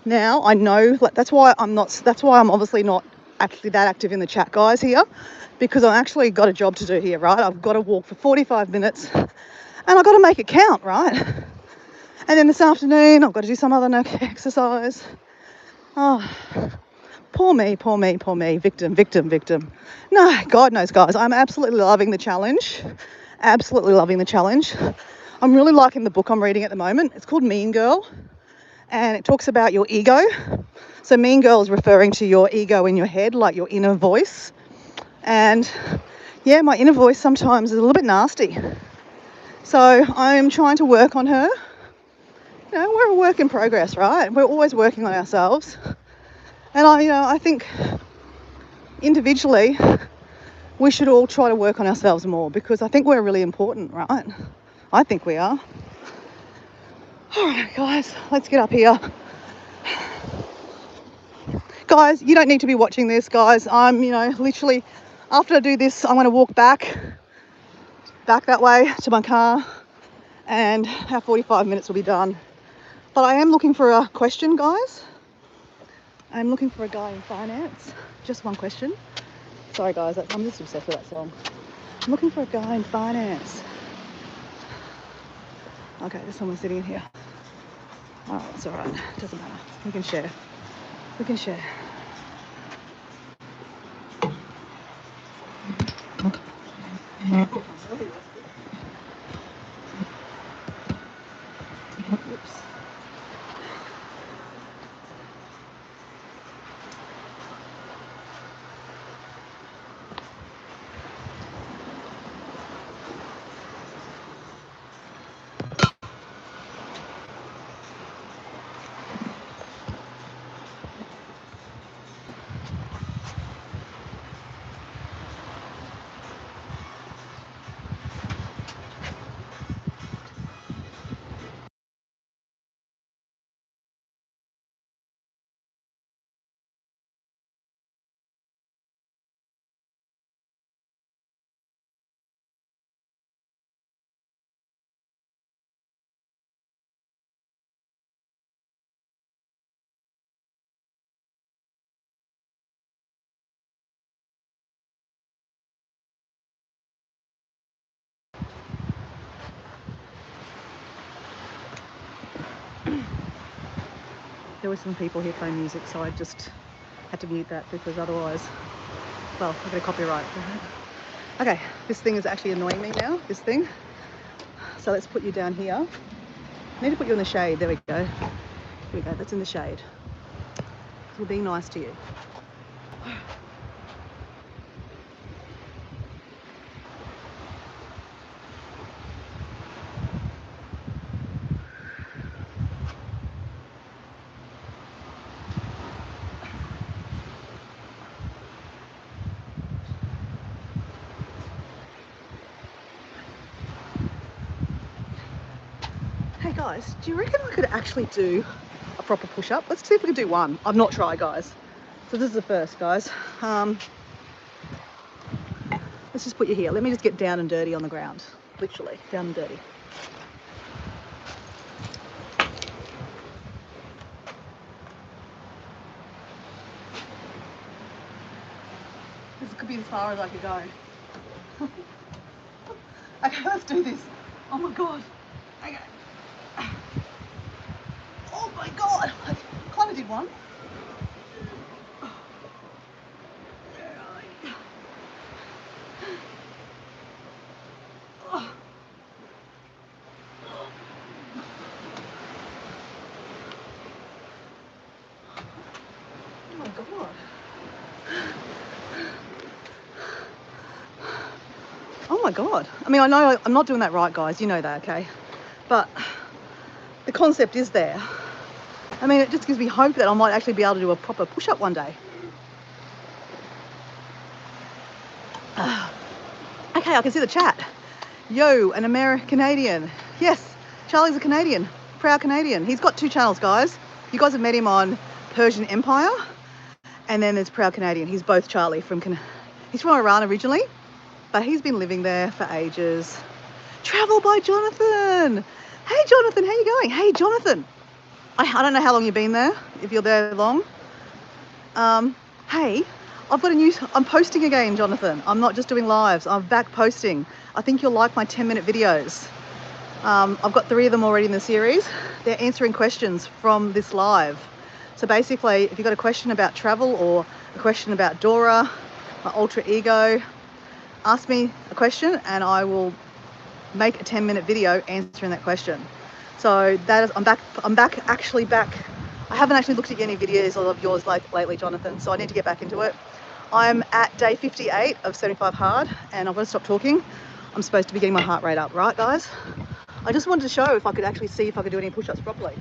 Speaker 2: now, I know, like, that's why I'm obviously not actually that active in the chat, guys, here, because I've actually got a job to do here, right? I've got to walk for 45 minutes and I've got to make it count, right? And then this afternoon, I've got to do some other exercise. Oh, poor me, victim. No, God knows, guys, I'm absolutely loving the challenge. Absolutely loving the challenge. I'm really liking the book I'm reading at the moment. It's called Mean Girl, and it talks about your ego. So Mean Girl is referring to your ego in your head, like your inner voice. And yeah, my inner voice sometimes is a little bit nasty. So I'm trying to work on her. You know, we're a work in progress, right? We're always working on ourselves. And I think individually we should all try to work on ourselves more, because I think we're really important, right? I think we are. All right, guys, let's get up here. Guys, you don't need to be watching this, guys. I'm, literally, after I do this, I'm going to walk back that way to my car, and our 45 minutes will be done. But I am looking for a question, guys. I'm looking for a guy in finance. Just one question. Sorry, guys, I'm just obsessed with that song. I'm looking for a guy in finance. Okay, there's someone sitting in here. All right, it's all right. Doesn't matter. We can share. Oops. there were some people here playing music, so I just had to mute that because otherwise, well, I'm going to copyright. Okay, this thing is actually annoying me now, this thing. So let's put you down here. I need to put you in the shade. There we go. Here we go. That's in the shade. We're being nice to you. Hey guys, do you reckon I could actually do a proper push-up? Let's see if we can do one. I've not tried, guys. So this is the first, guys. Let's just put you here. Let me just get down and dirty on the ground. Literally, down and dirty. This could be as far as I could go. Okay, let's do this. Oh my God. Okay. Oh my God. I kind of did one. Oh my God. Oh my God. I mean, I know I'm not doing that right, guys. You know that, okay? But the concept is there. I mean, it just gives me hope that I might actually be able to do a proper push-up one day. Okay, I can see the chat. Yo, an American-Canadian. Yes, Charlie's a Canadian, proud Canadian. He's got 2 channels, guys. You guys have met him on Persian Empire, and then there's Proud Canadian. He's both Charlie he's from Iran originally, but he's been living there for ages. Travel by Jonathan. Hey Jonathan, how you going? Hey Jonathan. I don't know how long you've been there, if you're there long. Hey, I've got I'm posting again, Jonathan. I'm not just doing lives, I'm back posting. I think you'll like my 10-minute videos. I've got 3 of them already in the series. They're answering questions from this live. So basically, if you've got a question about travel or a question about Dora, my alter ego, ask me a question and I will make a 10-minute video answering that question. So that is, I'm back. I haven't actually looked at any videos of yours lately, Jonathan, so I need to get back into it. I'm at day 58 of 75 hard and I'm going to stop talking. I'm supposed to be getting my heart rate up, right guys? I just wanted to show if I could actually see if I could do any push-ups properly.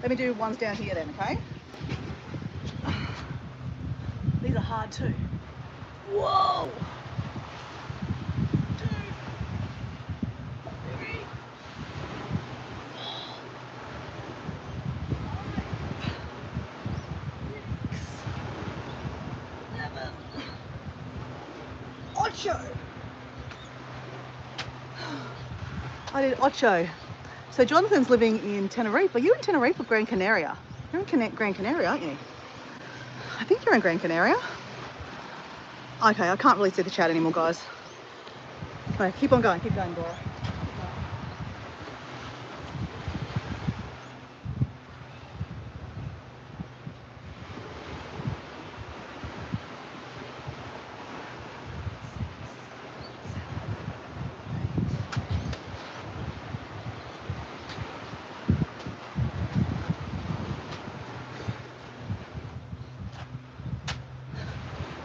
Speaker 2: Let me do ones down here then, okay? These are hard too. Whoa! 2, 3, 8. I did 8. So Jonathan's living in Tenerife. Are you in Tenerife or Gran Canaria? You're in Gran Canaria, aren't you? I think you're in Gran Canaria. Okay, I can't really see the chat anymore, guys. Okay, keep on going, Dora.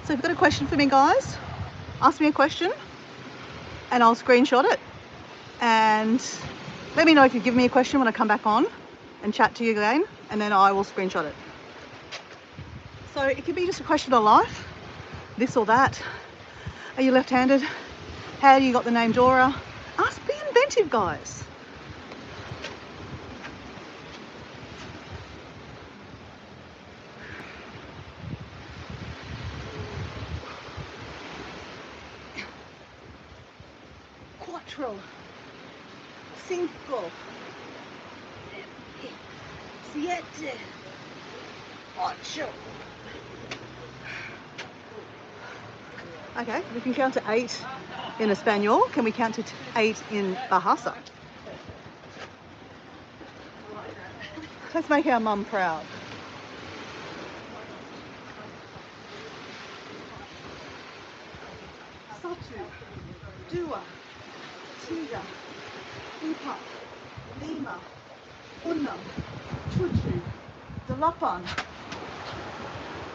Speaker 2: So if you've got a question for me, guys, ask me a question and I'll screenshot it. And let me know if you give me a question when I come back on and chat to you again, and then I will screenshot it. So it could be just a question of life, this or that. Are you left-handed? How do you got the name Dora? Be inventive, guys. Quattro, 5, 7, 8. Okay, we can count to 8 in Espanol. Can we count to 8 in Bahasa? Let's make our mum proud. Satu, Dua, Tiga, Empat, Lima, Enam, Tujuh, Delapan.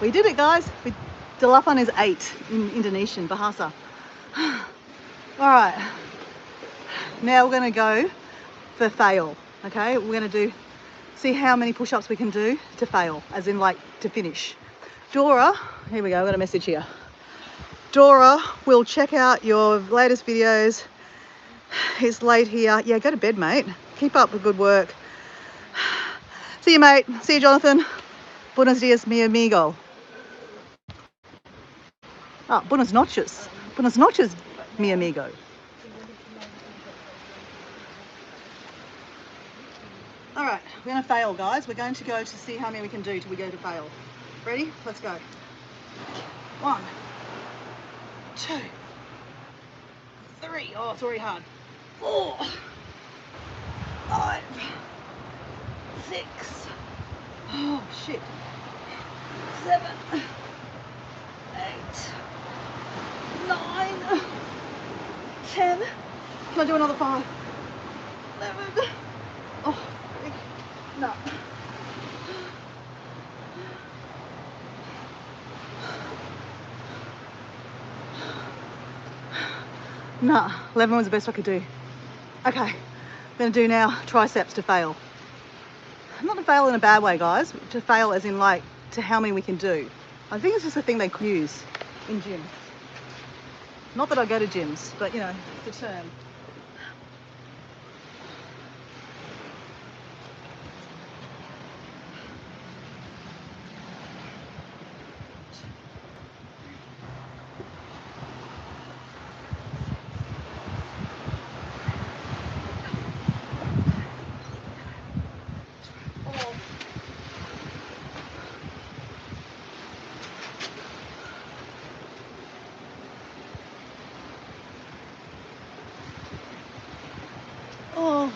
Speaker 2: We did it, guys. Delapan is 8 in Indonesian, Bahasa. All right, now we're going to go for fail, okay? We're going to see how many push-ups we can do to fail, as in like to finish. Dora, here we go, I've got a message here. Dora will check out your latest videos. It's late here. Yeah, go to bed, mate. Keep up the good work. See you, mate. See you, Jonathan. Buenos dias, mi amigo. Ah, buenas noches. Buenas noches, mi amigo. All right, we're going to fail, guys. We're going to go to see how many we can do till we go to fail. Ready? Let's go. 1, 2, 3. Oh, it's already hard. 4, 5, 6. Oh, shit. 7, 8, 9, 10. Can I do another 5? 11. Oh, no. Nah, 11 was the best I could do. Okay, I'm gonna do now triceps to fail. Not to fail in a bad way, guys. To fail as in like to how many we can do. I think it's just a thing they use in gyms. Not that I go to gyms, but you know, it's the term. Oh.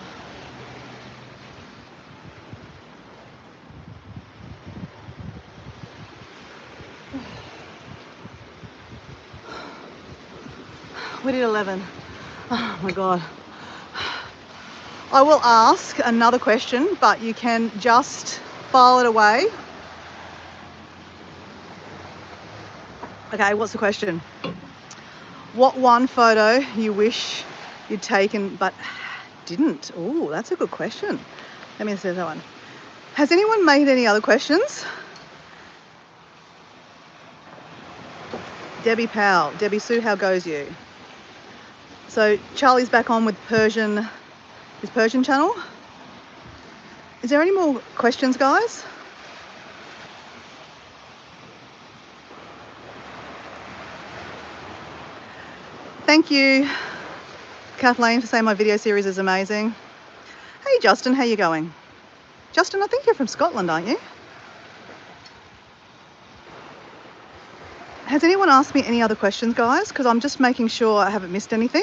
Speaker 2: We did 11. Oh my God. I will ask another question, but you can just file it away. Okay, what's the question? What one photo you wish you'd taken but didn't? Oh, that's a good question. Let me say that one. Has anyone made any other questions? Debbie Powell. Debbie Sue, how goes you? So Charlie's back on with his Persian channel. Is there any more questions, guys? Thank you, Kathleen, for saying my video series is amazing. Hey, Justin, how you going? Justin, I think you're from Scotland, aren't you? Has anyone asked me any other questions, guys? Because I'm just making sure I haven't missed anything.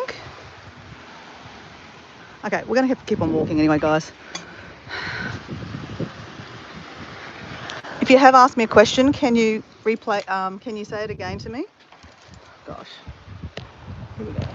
Speaker 2: Okay, we're going to have to keep on walking anyway, guys. If you have asked me a question, can you replay? Can you say it again to me? Gosh. Here we go.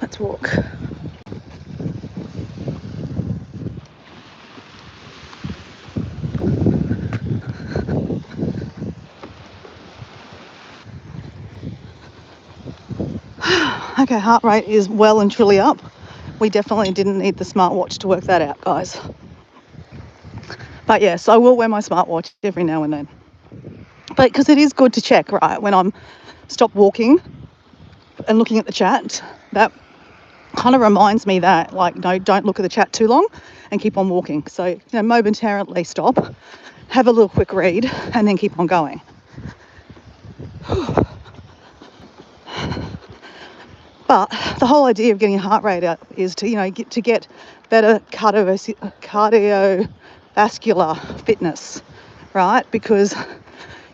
Speaker 2: Let's walk. Okay, heart rate is well and truly up. We definitely didn't need the smartwatch to work that out, guys. But yes, I will wear my smartwatch every now and then. But because it is good to check, right, when I'm stopped walking and looking at the chat, that kind of reminds me that, like, no, don't look at the chat too long and keep on walking. So, you know, momentarily stop, have a little quick read, and then keep on going. But the whole idea of getting your heart rate up is to, you know, get better cardiovascular fitness, right? Because,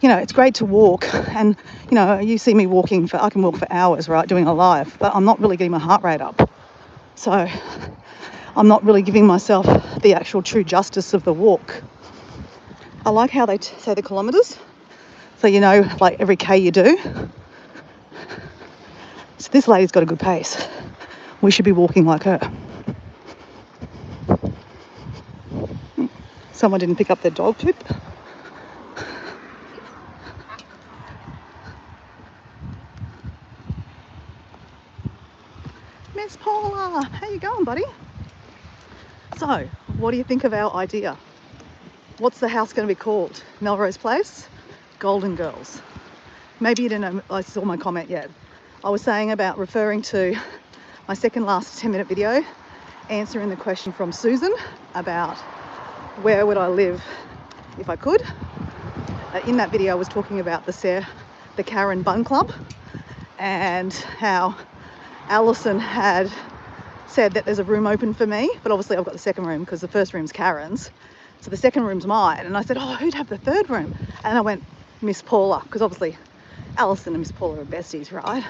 Speaker 2: you know, it's great to walk, and, you know, you see me walking I can walk for hours, right, doing a live, but I'm not really getting my heart rate up. So I'm not really giving myself the actual true justice of the walk. I like how they say the kilometres. So, you know, like every K you do. So this lady's got a good pace. We should be walking like her. Someone didn't pick up their dog poop. Miss Paula, how you going, buddy? So, what do you think of our idea? What's the house going to be called? Melrose Place? Golden Girls. Maybe you didn't know, I saw my comment yet. I was saying about referring to my second last 10-minute video, answering the question from Susan about where would I live if I could. In that video I was talking about the Karen Bun Club, and how Alison had said that there's a room open for me, but obviously I've got the second room because the first room's Karen's, so the second room's mine. And I said, oh, who'd have the third room? And I went, Miss Paula, because obviously Alison and Miss Paula are besties, right?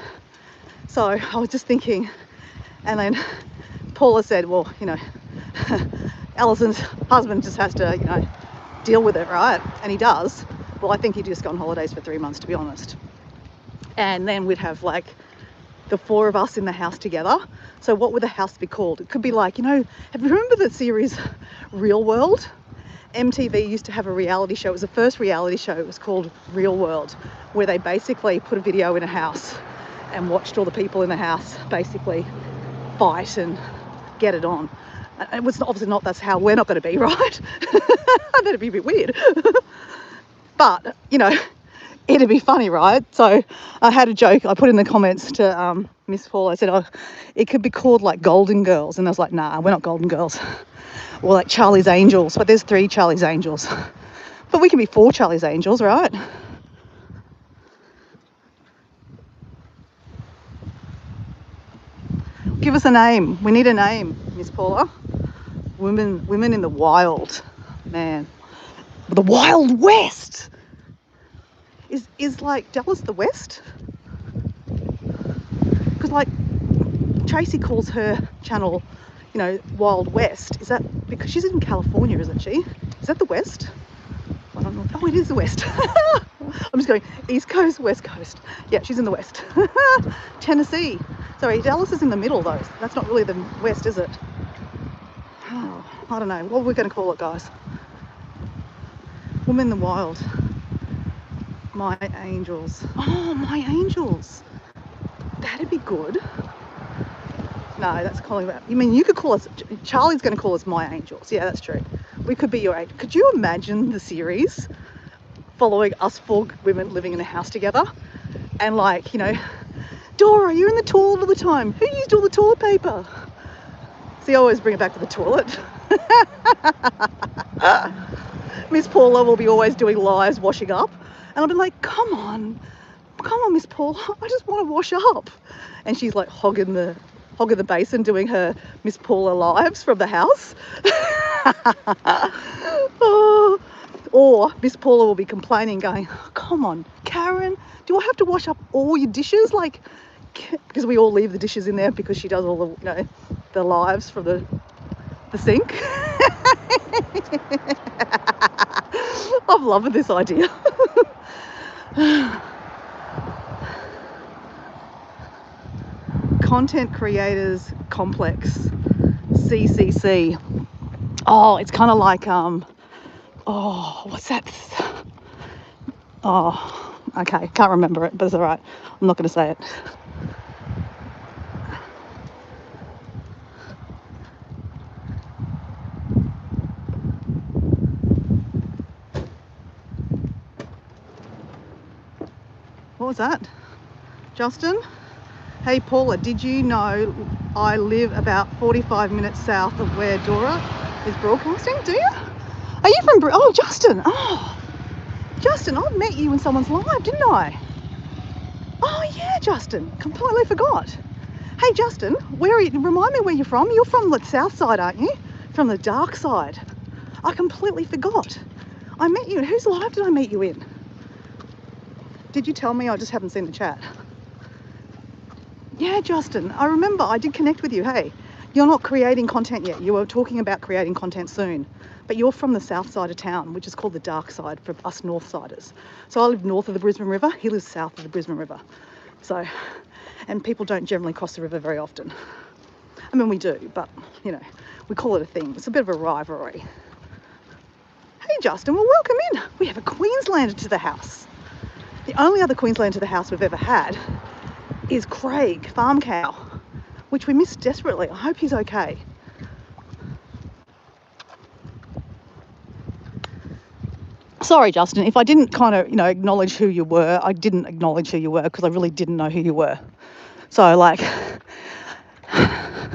Speaker 2: So I was just thinking, and then Paula said, well, you know, Alison's husband just has to, you know, deal with it, right? And he does. Well, I think he'd just gone on holidays for 3 months, to be honest. And then we'd have like the four of us in the house together. So what would the house be called? It could be like, you know, remember the series Real World? MTV used to have a reality show. It was the first reality show. It was called Real World, where they basically put a video in a house and watched all the people in the house basically fight and get it on. And it was obviously not, that's how we're not going to be, right? That'd be a bit weird. But, you know, it'd be funny, right? So I had a joke. I put in the comments to Miss Paul. I said, oh, it could be called like Golden Girls. And I was like, nah, we're not Golden Girls. Or like Charlie's Angels. But there's 3 Charlie's Angels. But we can be 4 Charlie's Angels, right? Give us a name. We need a name, Miss Paula. Women in the wild. Man. The Wild West. Is like Dallas the West? Because like Tracy calls her channel, you know, Wild West. Is that because she's in California, isn't she? Is that the West? I don't know. Oh, it is the West. I'm just going East Coast, West Coast. Yeah, she's in the West. Tennessee. Sorry, Dallas is in the middle though. That's not really the West, is it? Oh, I don't know. What are we going to call it, guys? Women in the Wild. My Angels. Oh, My Angels. That'd be good. No, that's calling that. You mean you could call us, Charlie's going to call us My Angels. Yeah, that's true. We could be your angels. Could you imagine the series following us 4 women living in a house together? And like, you know, Dora, you're in the toilet all the time. Who used all the toilet paper? See, I always bring it back to the toilet. Miss Paula will be always doing lives washing up. And I'll be like, come on, Miss Paula, I just want to wash up. And she's like hogging the basin doing her Miss Paula lives from the house. Oh. Or Miss Paula will be complaining, going, come on, Karen, do I have to wash up all your dishes? Like, because we all leave the dishes in there because she does all the, you know, the lives from the sink. I'm loving this idea. Content Creators Complex, CCC. Oh, it's kind of like, oh, what's that? Oh, okay, can't remember it, but it's all right. I'm not going to say it. What was that? Justin? Hey Paula, did you know I live about 45 minutes south of where Dora is broadcasting? Do you? Are you from oh, Justin. Oh, Justin, I met you in someone's live, didn't I? Oh yeah, Justin, completely forgot. Hey Justin, where are you? Remind me where you're from. You're from the south side, aren't you? From the dark side. I completely forgot. I met you. Whose live did I meet you in? Did you tell me? I just haven't seen the chat. Yeah, Justin, I remember I did connect with you. Hey, you're not creating content yet. You were talking about creating content soon. But you're from the south side of town, which is called the dark side for us north siders. So I live north of the Brisbane River. He lives south of the Brisbane River. So, and people don't generally cross the river very often. I mean, we do, but, you know, we call it a thing. It's a bit of a rivalry. Hey, Justin, well, welcome in. We have a Queenslander to the house. The only other Queenslander to the house we've ever had is Craig, farm cow, which we miss desperately. I hope he's okay. Sorry, Justin, if I didn't kind of, acknowledge who you were, I didn't acknowledge who you were because I really didn't know who you were. So, like,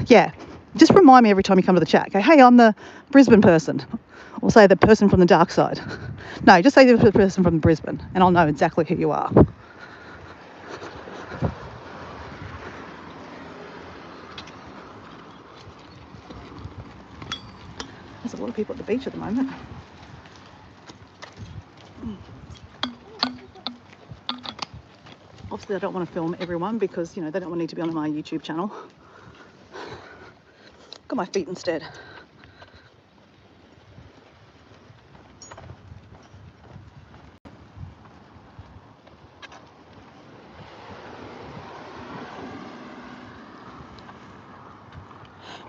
Speaker 2: yeah, just remind me every time you come to the chat. Okay, hey, I'm the Brisbane person. Or say the person from the dark side. No, just say the person from Brisbane and I'll know exactly who you are. There's a lot of people at the beach at the moment. Obviously, I don't want to film everyone because, they don't need to be on my YouTube channel. Got my feet instead.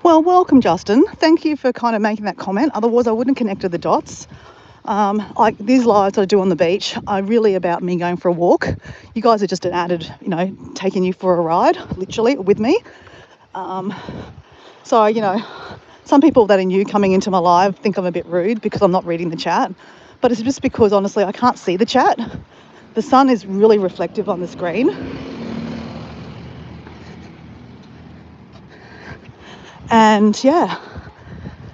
Speaker 2: Well, welcome, Justin. Thank you for kind of making that comment. Otherwise, I wouldn't have connected the dots. Like these lives I do on the beach are really about me going for a walk. You guys are just an added, taking you for a ride, literally, with me. So, some people that are new coming into my live think I'm a bit rude because I'm not reading the chat. But it's just because, honestly, I can't see the chat. The sun is really reflective on the screen. And, yeah.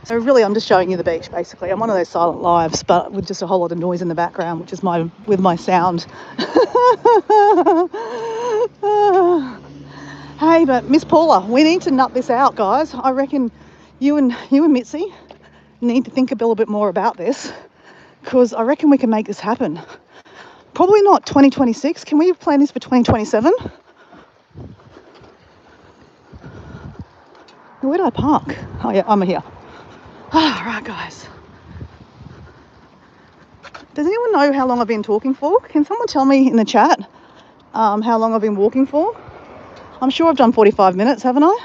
Speaker 2: So really, I'm just showing you the beach, basically. I'm one of those silent lives, but with just a whole lot of noise in the background, which is with my sound. Hey, but Miss Paula, we need to nut this out, guys. I reckon you and Mitzi need to think a little bit more about this, because I reckon we can make this happen. Probably not 2026. Can we plan this for 2027? Where did I park? Oh yeah, I'm here. Right, guys. Does anyone know how long I've been talking for? Can someone tell me in the chat how long I've been walking for? I'm sure I've done 45 minutes, haven't I?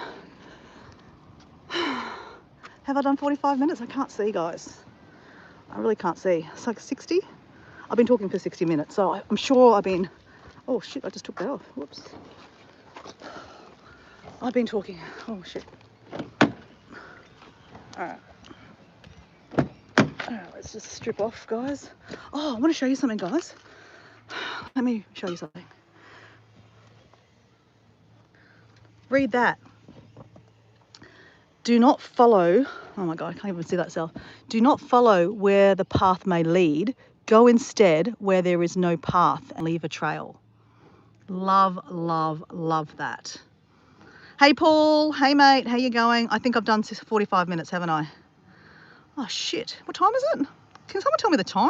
Speaker 2: Have I done 45 minutes? I can't see, guys. I really can't see. It's like 60. I've been talking for 60 minutes, so I'm sure I've been... Oh, shit, I just took that off. Whoops. I've been talking... Oh, shit. Alright, let's just strip off, guys. Oh, I want to show you something, guys. Let me show you something. Read that. Do not follow... Oh my God, I can't even see that cell. Do not follow where the path may lead. Go instead where there is no path and leave a trail. Love, love, love that. Hey, Paul. Hey, mate. How you going? I think I've done 45 minutes, haven't I? Oh, shit. What time is it? Can someone tell me the time?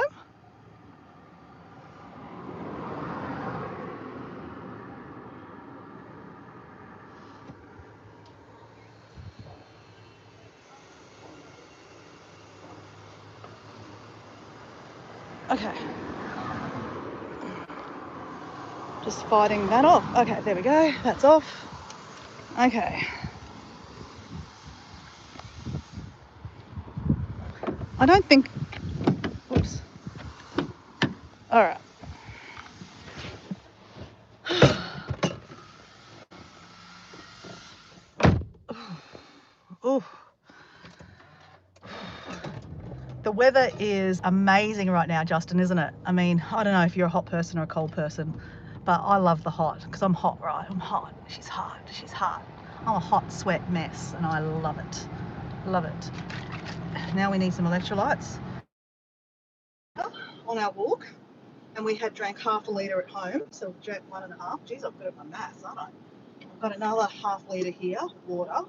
Speaker 2: Okay. Just fighting that off. Okay, there we go. That's off. Okay. I don't think... Whoops. All right. Oh. The weather is amazing right now, Justin, isn't it? I mean, I don't know if you're a hot person or a cold person,
Speaker 1: But I love the hot because I'm hot, right? I'm hot. She's hot. She's hot. I'm a hot sweat mess and I love it. Love it. Now we need some electrolytes on our walk. And we had drank half a litre at home, so we drank 1.5. Geez, I've got it on maths, aren't I? I've got another half litre here, water.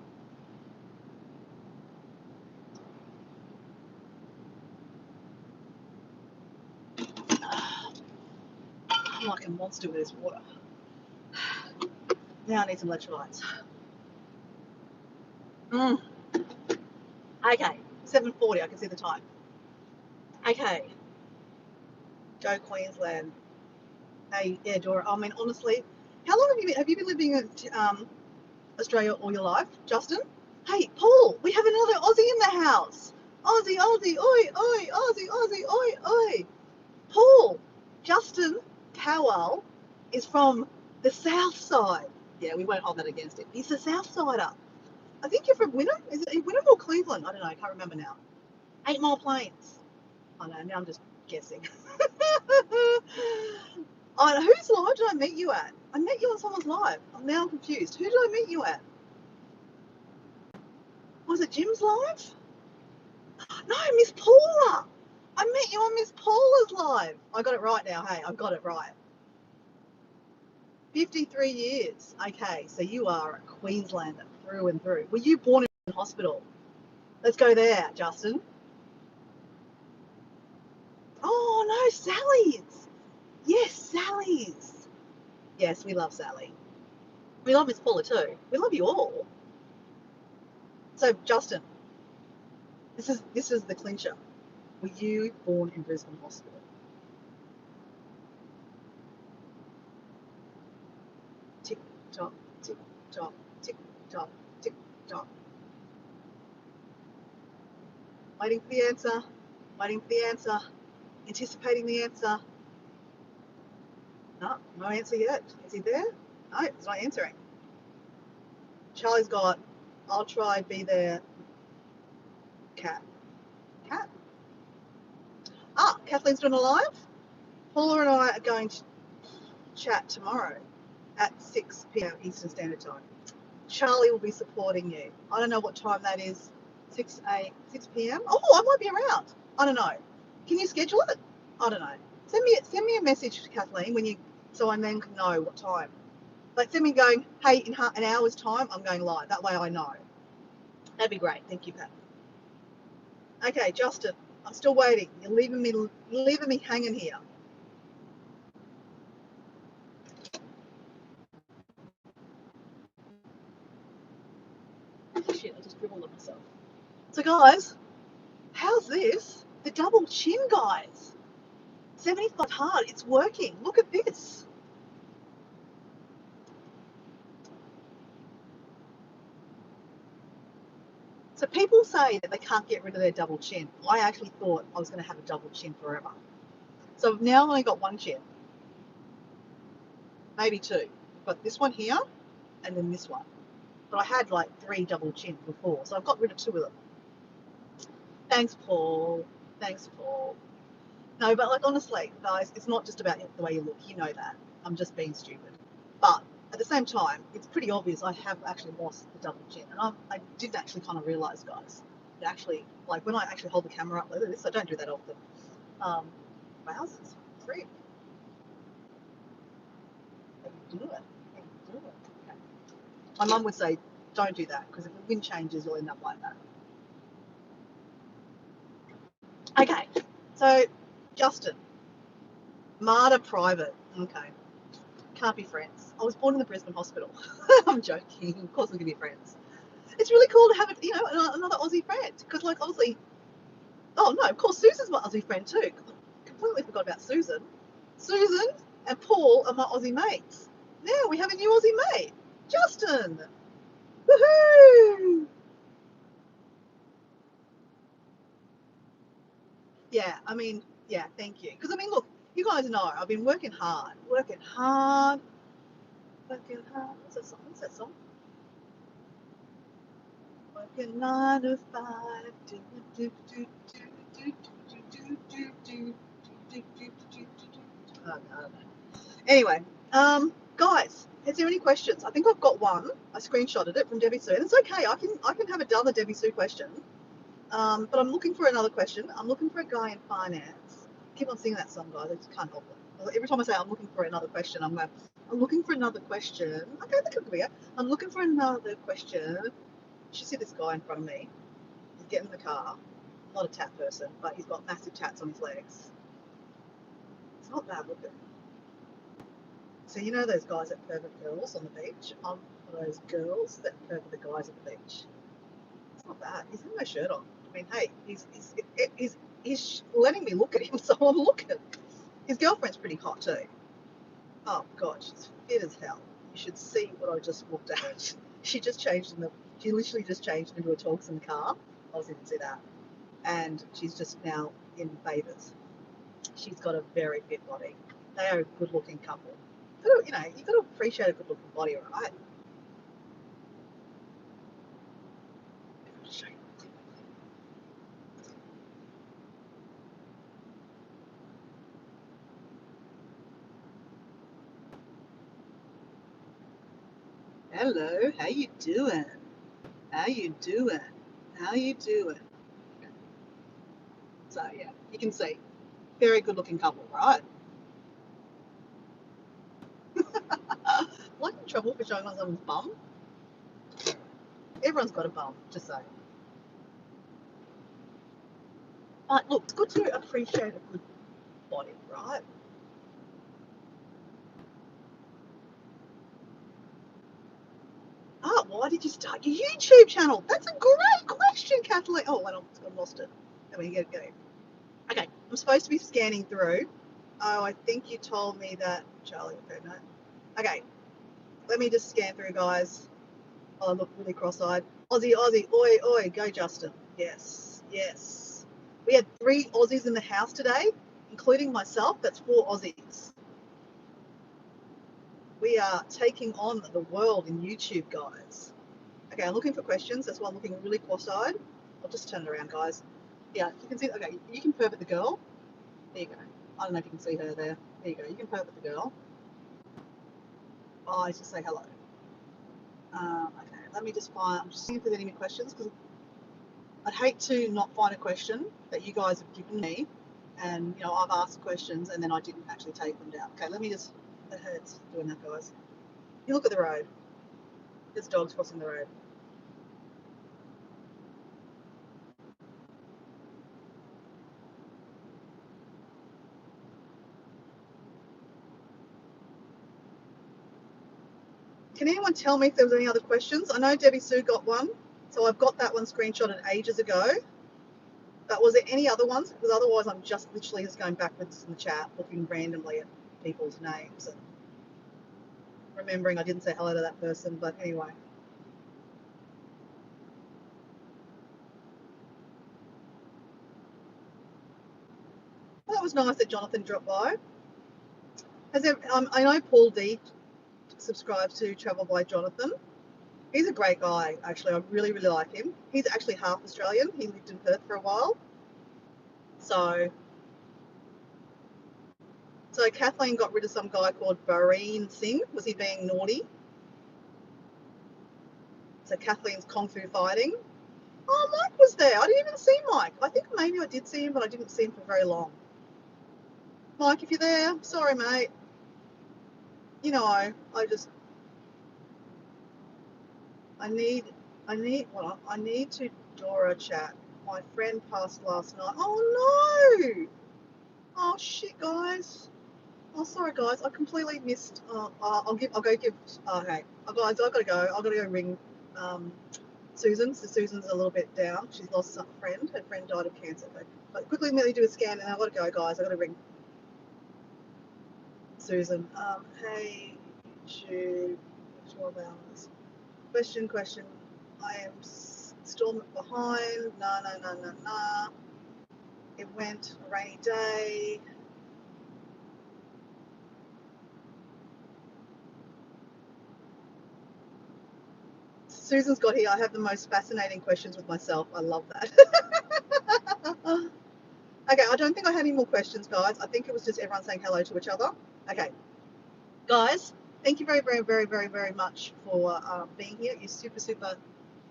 Speaker 1: I'm like a monster with this water. Now I need some electrolytes. Okay, 7:40, I can see the time. Okay, go Queensland. Hey, yeah, Dora, I mean, honestly, how long have you been living in Australia all your life, Justin? Hey, Paul, we have another Aussie in the house. Aussie, Aussie, oi, oi, Aussie, Aussie, oi, oi. Paul, Justin Cowell is from the south side. Yeah, we won't hold that against him. He's a south sider. I think you're from Wynnum. Is it Wynnum or Cleveland? I don't know. I can't remember now. 8 Mile Plains. I know. Now I'm just guessing. Whose live did I meet you at? I met you on someone's live. I'm confused. Who did I meet you at? Was it Jim's live? No, Miss Paula. I met you on Miss Paula's live. I got it right now. Hey, I got it right. 53 years. Okay, so you are a Queenslander through and through. Were you born in hospital? Let's go there, Justin. Oh, no, Sally's. Yes, Sally's. Yes, we love Sally. We love Miss Paula too. We love you all. So, Justin, this is the clincher. Were you born in Brisbane Hospital? Tick tock, tick tock, tick tock, tick tock. Waiting for the answer. Waiting for the answer. Anticipating the answer. No, no answer yet. Is he there? No, he's not answering. Charlie's got, I'll try, be there, cat. Cat? Ah, Kathleen's doing a live. Paula and I are going to chat tomorrow at 6 p.m. Eastern Standard Time. Charlie will be supporting you. I don't know what time that is. 6 p.m. Oh, I might be around. I don't know. Can you schedule it? I don't know. Send me a message, Kathleen, so I then can know what time. Like send me going, hey, in an hour's time, I'm going live. That way I know. That'd be great. Thank you, Pat. Okay, Justin, I'm still waiting. You're leaving me hanging here. Shit, I just dribbled on myself. So guys, how's this? The double chin, guys. 75 hard. It's working. Look at this. So people say that they can't get rid of their double chin. I actually thought I was going to have a double chin forever. So now I've only got one chin. Maybe two. But this one here and then this one. But I had like 3 double chins before. So I've got rid of 2 of them. Thanks, Paul. Thanks, Paul. No, but like honestly, guys, it's not just about the way you look. You know that. I'm just being stupid. But at the same time, it's pretty obvious I have actually lost the double chin. And I didn't actually kind of realise, guys. It actually, like when I actually hold the camera up like this, I don't do that often. Wowzers. 3. How you do it? How you do it? Okay. My mum would say, don't do that, because if the wind changes, you'll end up like that. Okay, so Justin, Marta Private. Okay, can't be friends. I was born in the Brisbane Hospital. I'm joking. Of course, we can be friends. It's really cool to have another Aussie friend, because like obviously, oh no, of course Susan's my Aussie friend too. Completely forgot about Susan. Susan and Paul are my Aussie mates. Now we have a new Aussie mate, Justin. Woohoo! Yeah, I mean, yeah, thank you. Because I mean, look, you guys know I've been working hard. What's that song? What's that song? Working 9 to 5. Oh, no. Anyway, Guys, is there any questions? I think I've got one. I screenshotted it from Debbie Sue. And it's okay. I can have another Debbie Sue question. But I'm looking for another question. I'm looking for a guy in finance. I keep on singing that song, guys. I just can't help it. Every time I say I'm looking for another question, I'm looking for another question. Okay, that could be it. I'm looking for another question. You should see this guy in front of me. He's getting in the car. Not a tat person, but he's got massive tats on his legs. It's not bad looking. So you know those guys that pervert girls on the beach? I'm one of those girls that pervert the guys at the beach. It's not bad. He's got no shirt on. I mean, hey, he's letting me look at him, so I'm looking. His girlfriend's pretty hot too. Oh god, she's fit as hell. You should see what I just looked at. She literally just changed into a talks in the car. I was didn't see that. And she's just now in bathers. She's got a very fit body. They are a good looking couple. You know, you've got to appreciate a good looking body, right? Hello, how you doing? How you doing? How you doing? So yeah, you can see, very good looking couple, right? Like in trouble for showing on someone's bum? Everyone's got a bum, just saying. But look, it's good to appreciate a good body, right? Ah, why did you start your YouTube channel? That's a great question, Kathleen. Oh, wait, I lost it. Let me get it going. Okay, I'm supposed to be scanning through. Oh, I think you told me that, Charlie. Okay, no. Okay, let me just scan through, guys. Oh, I look really cross-eyed. Aussie, Aussie, oi, oi, go Justin. Yes, yes. We had 3 Aussies in the house today, including myself. That's 4 Aussies. We are taking on the world in YouTube, guys. Okay, I'm looking for questions. That's why I'm looking really cross-eyed. I'll just turn it around, guys. Yeah, you can see. Okay, you can pervert the girl. There you go. I don't know if you can see her there. There you go. You can pervert the girl. Oh, I just say hello. Okay, let me just find. I'm just seeing if there's any questions because I'd hate to not find a question that you guys have given me, and you know I've asked questions and then I didn't actually take them down. Okay, let me just. It hurts doing that, guys. You look at the road. There's dogs crossing the road. Can anyone tell me if there was any other questions? I know Debbie Sue got one, so I've got that one screenshotted ages ago. But was there any other ones? Because otherwise I'm just literally just going backwards in the chat, looking randomly at people's names and remembering I didn't say hello to that person, but anyway. Well, that was nice that Jonathan dropped by. I know Paul D subscribes to Travel by Jonathan. He's a great guy, actually. I really, really like him. He's actually half Australian. He lived in Perth for a while. So Kathleen got rid of some guy called Bareen Singh. Was he being naughty? So Kathleen's Kung Fu fighting. Oh, Mike was there. I didn't even see Mike. I think maybe I did see him, but I didn't see him for very long. Mike, if you're there, sorry, mate. You know, I need to Dora chat. My friend passed last night. Oh no! Oh shit, guys. Oh, sorry, guys. I completely missed. I'll go give. Okay, guys, I gotta go. I gotta go ring Susan. So Susan's a little bit down. She's lost a friend. Her friend died of cancer. But quickly, let me do a scan, and I gotta go, guys. I gotta ring Susan. Hey, Jude. 12 hours. Question. I am installment behind. Nah. It went a rainy day. Susan's got here. I have the most fascinating questions with myself. I love that. Okay, I don't think I had any more questions, guys. I think it was just everyone saying hello to each other. Okay. Guys, thank you very, very, very, very, very much for being here. You're super, super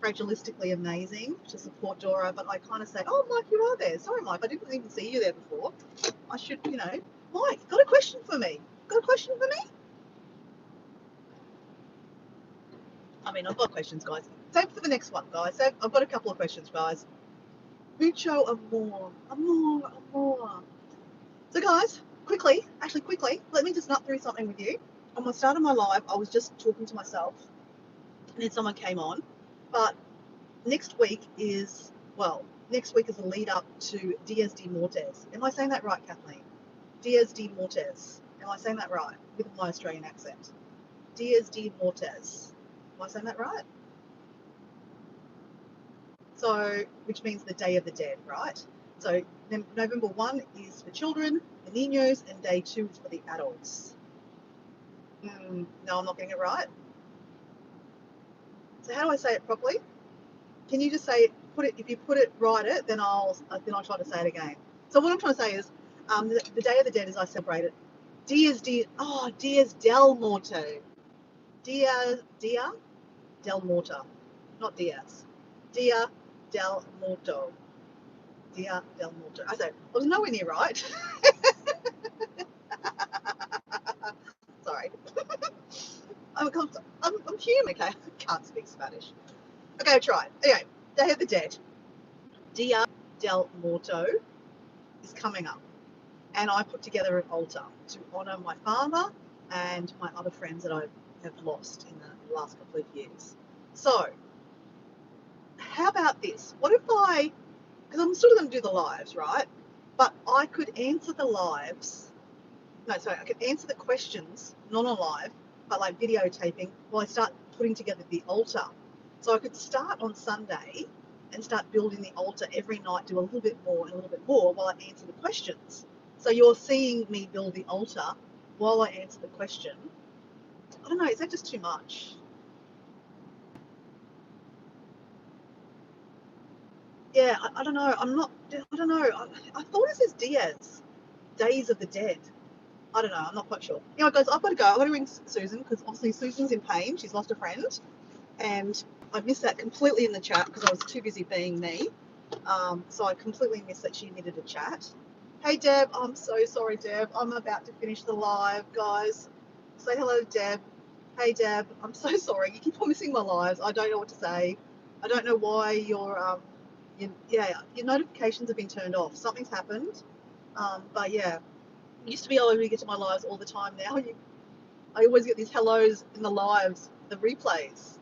Speaker 1: fragilistically amazing to support Dora, but I kind of say, oh, Mike, you are there. Sorry, Mike, I didn't even see you there before. I should, Mike, got a question for me? Got a question for me? I mean, I've got questions, guys. Save for the next one, guys. I've got a couple of questions, guys. Mucho amor, amor, amor. So, guys, quickly, let me just nut through something with you. On the start of my live, I was just talking to myself, and then someone came on. But next week is a lead up to Dias de Mortes. Am I saying that right, Kathleen? Dias de Mortes. Am I saying that right with my Australian accent? Dias de Mortes. Am I saying that right? So, which means the Day of the Dead, right? So, November 1 is for children, the Niños, and day 2 is for the adults. No, I'm not getting it right. So, how do I say it properly? Can you just say if you write it, then I'll try to say it again. So what I'm trying to say is, the Day of the Dead is I celebrate it. Dias del Muerto. Dia del Muerto, not Diaz. Dia del Muerto. Dia del Muerto. I was nowhere near right. Sorry. I'm human. Okay, I can't speak Spanish. Okay, I'll try it. Anyway, Day of the Dead. Dia del Muerto is coming up, and I put together an altar to honour my father and my other friends that I have lost in the last couple of years. So, how about this? What if because I'm still going to do the lives, right? But I could answer the lives. No, sorry, I could answer the questions, not on live, but like videotaping while I start putting together the altar. So I could start on Sunday and start building the altar every night, do a little bit more and a little bit more while I answer the questions. So you're seeing me build the altar while I answer the question. I don't know, is that just too much? Yeah, I don't know. I don't know. I thought it says Diaz, Days of the Dead. I don't know. I'm not quite sure. Anyway, guys, I've got to go. I've got to ring Susan because obviously Susan's in pain. She's lost a friend. And I missed that completely in the chat because I was too busy being me. So I completely missed that she needed a chat. Hey, Deb. I'm so sorry, Deb. I'm about to finish the live, guys. Say hello to Deb. Hey, Deb. I'm so sorry. You keep on missing my lives. I don't know what to say. I don't know why your notifications have been turned off. Something's happened. But yeah, used to be able to get to my lives all the time. Now I always get these hellos in the lives, the replays.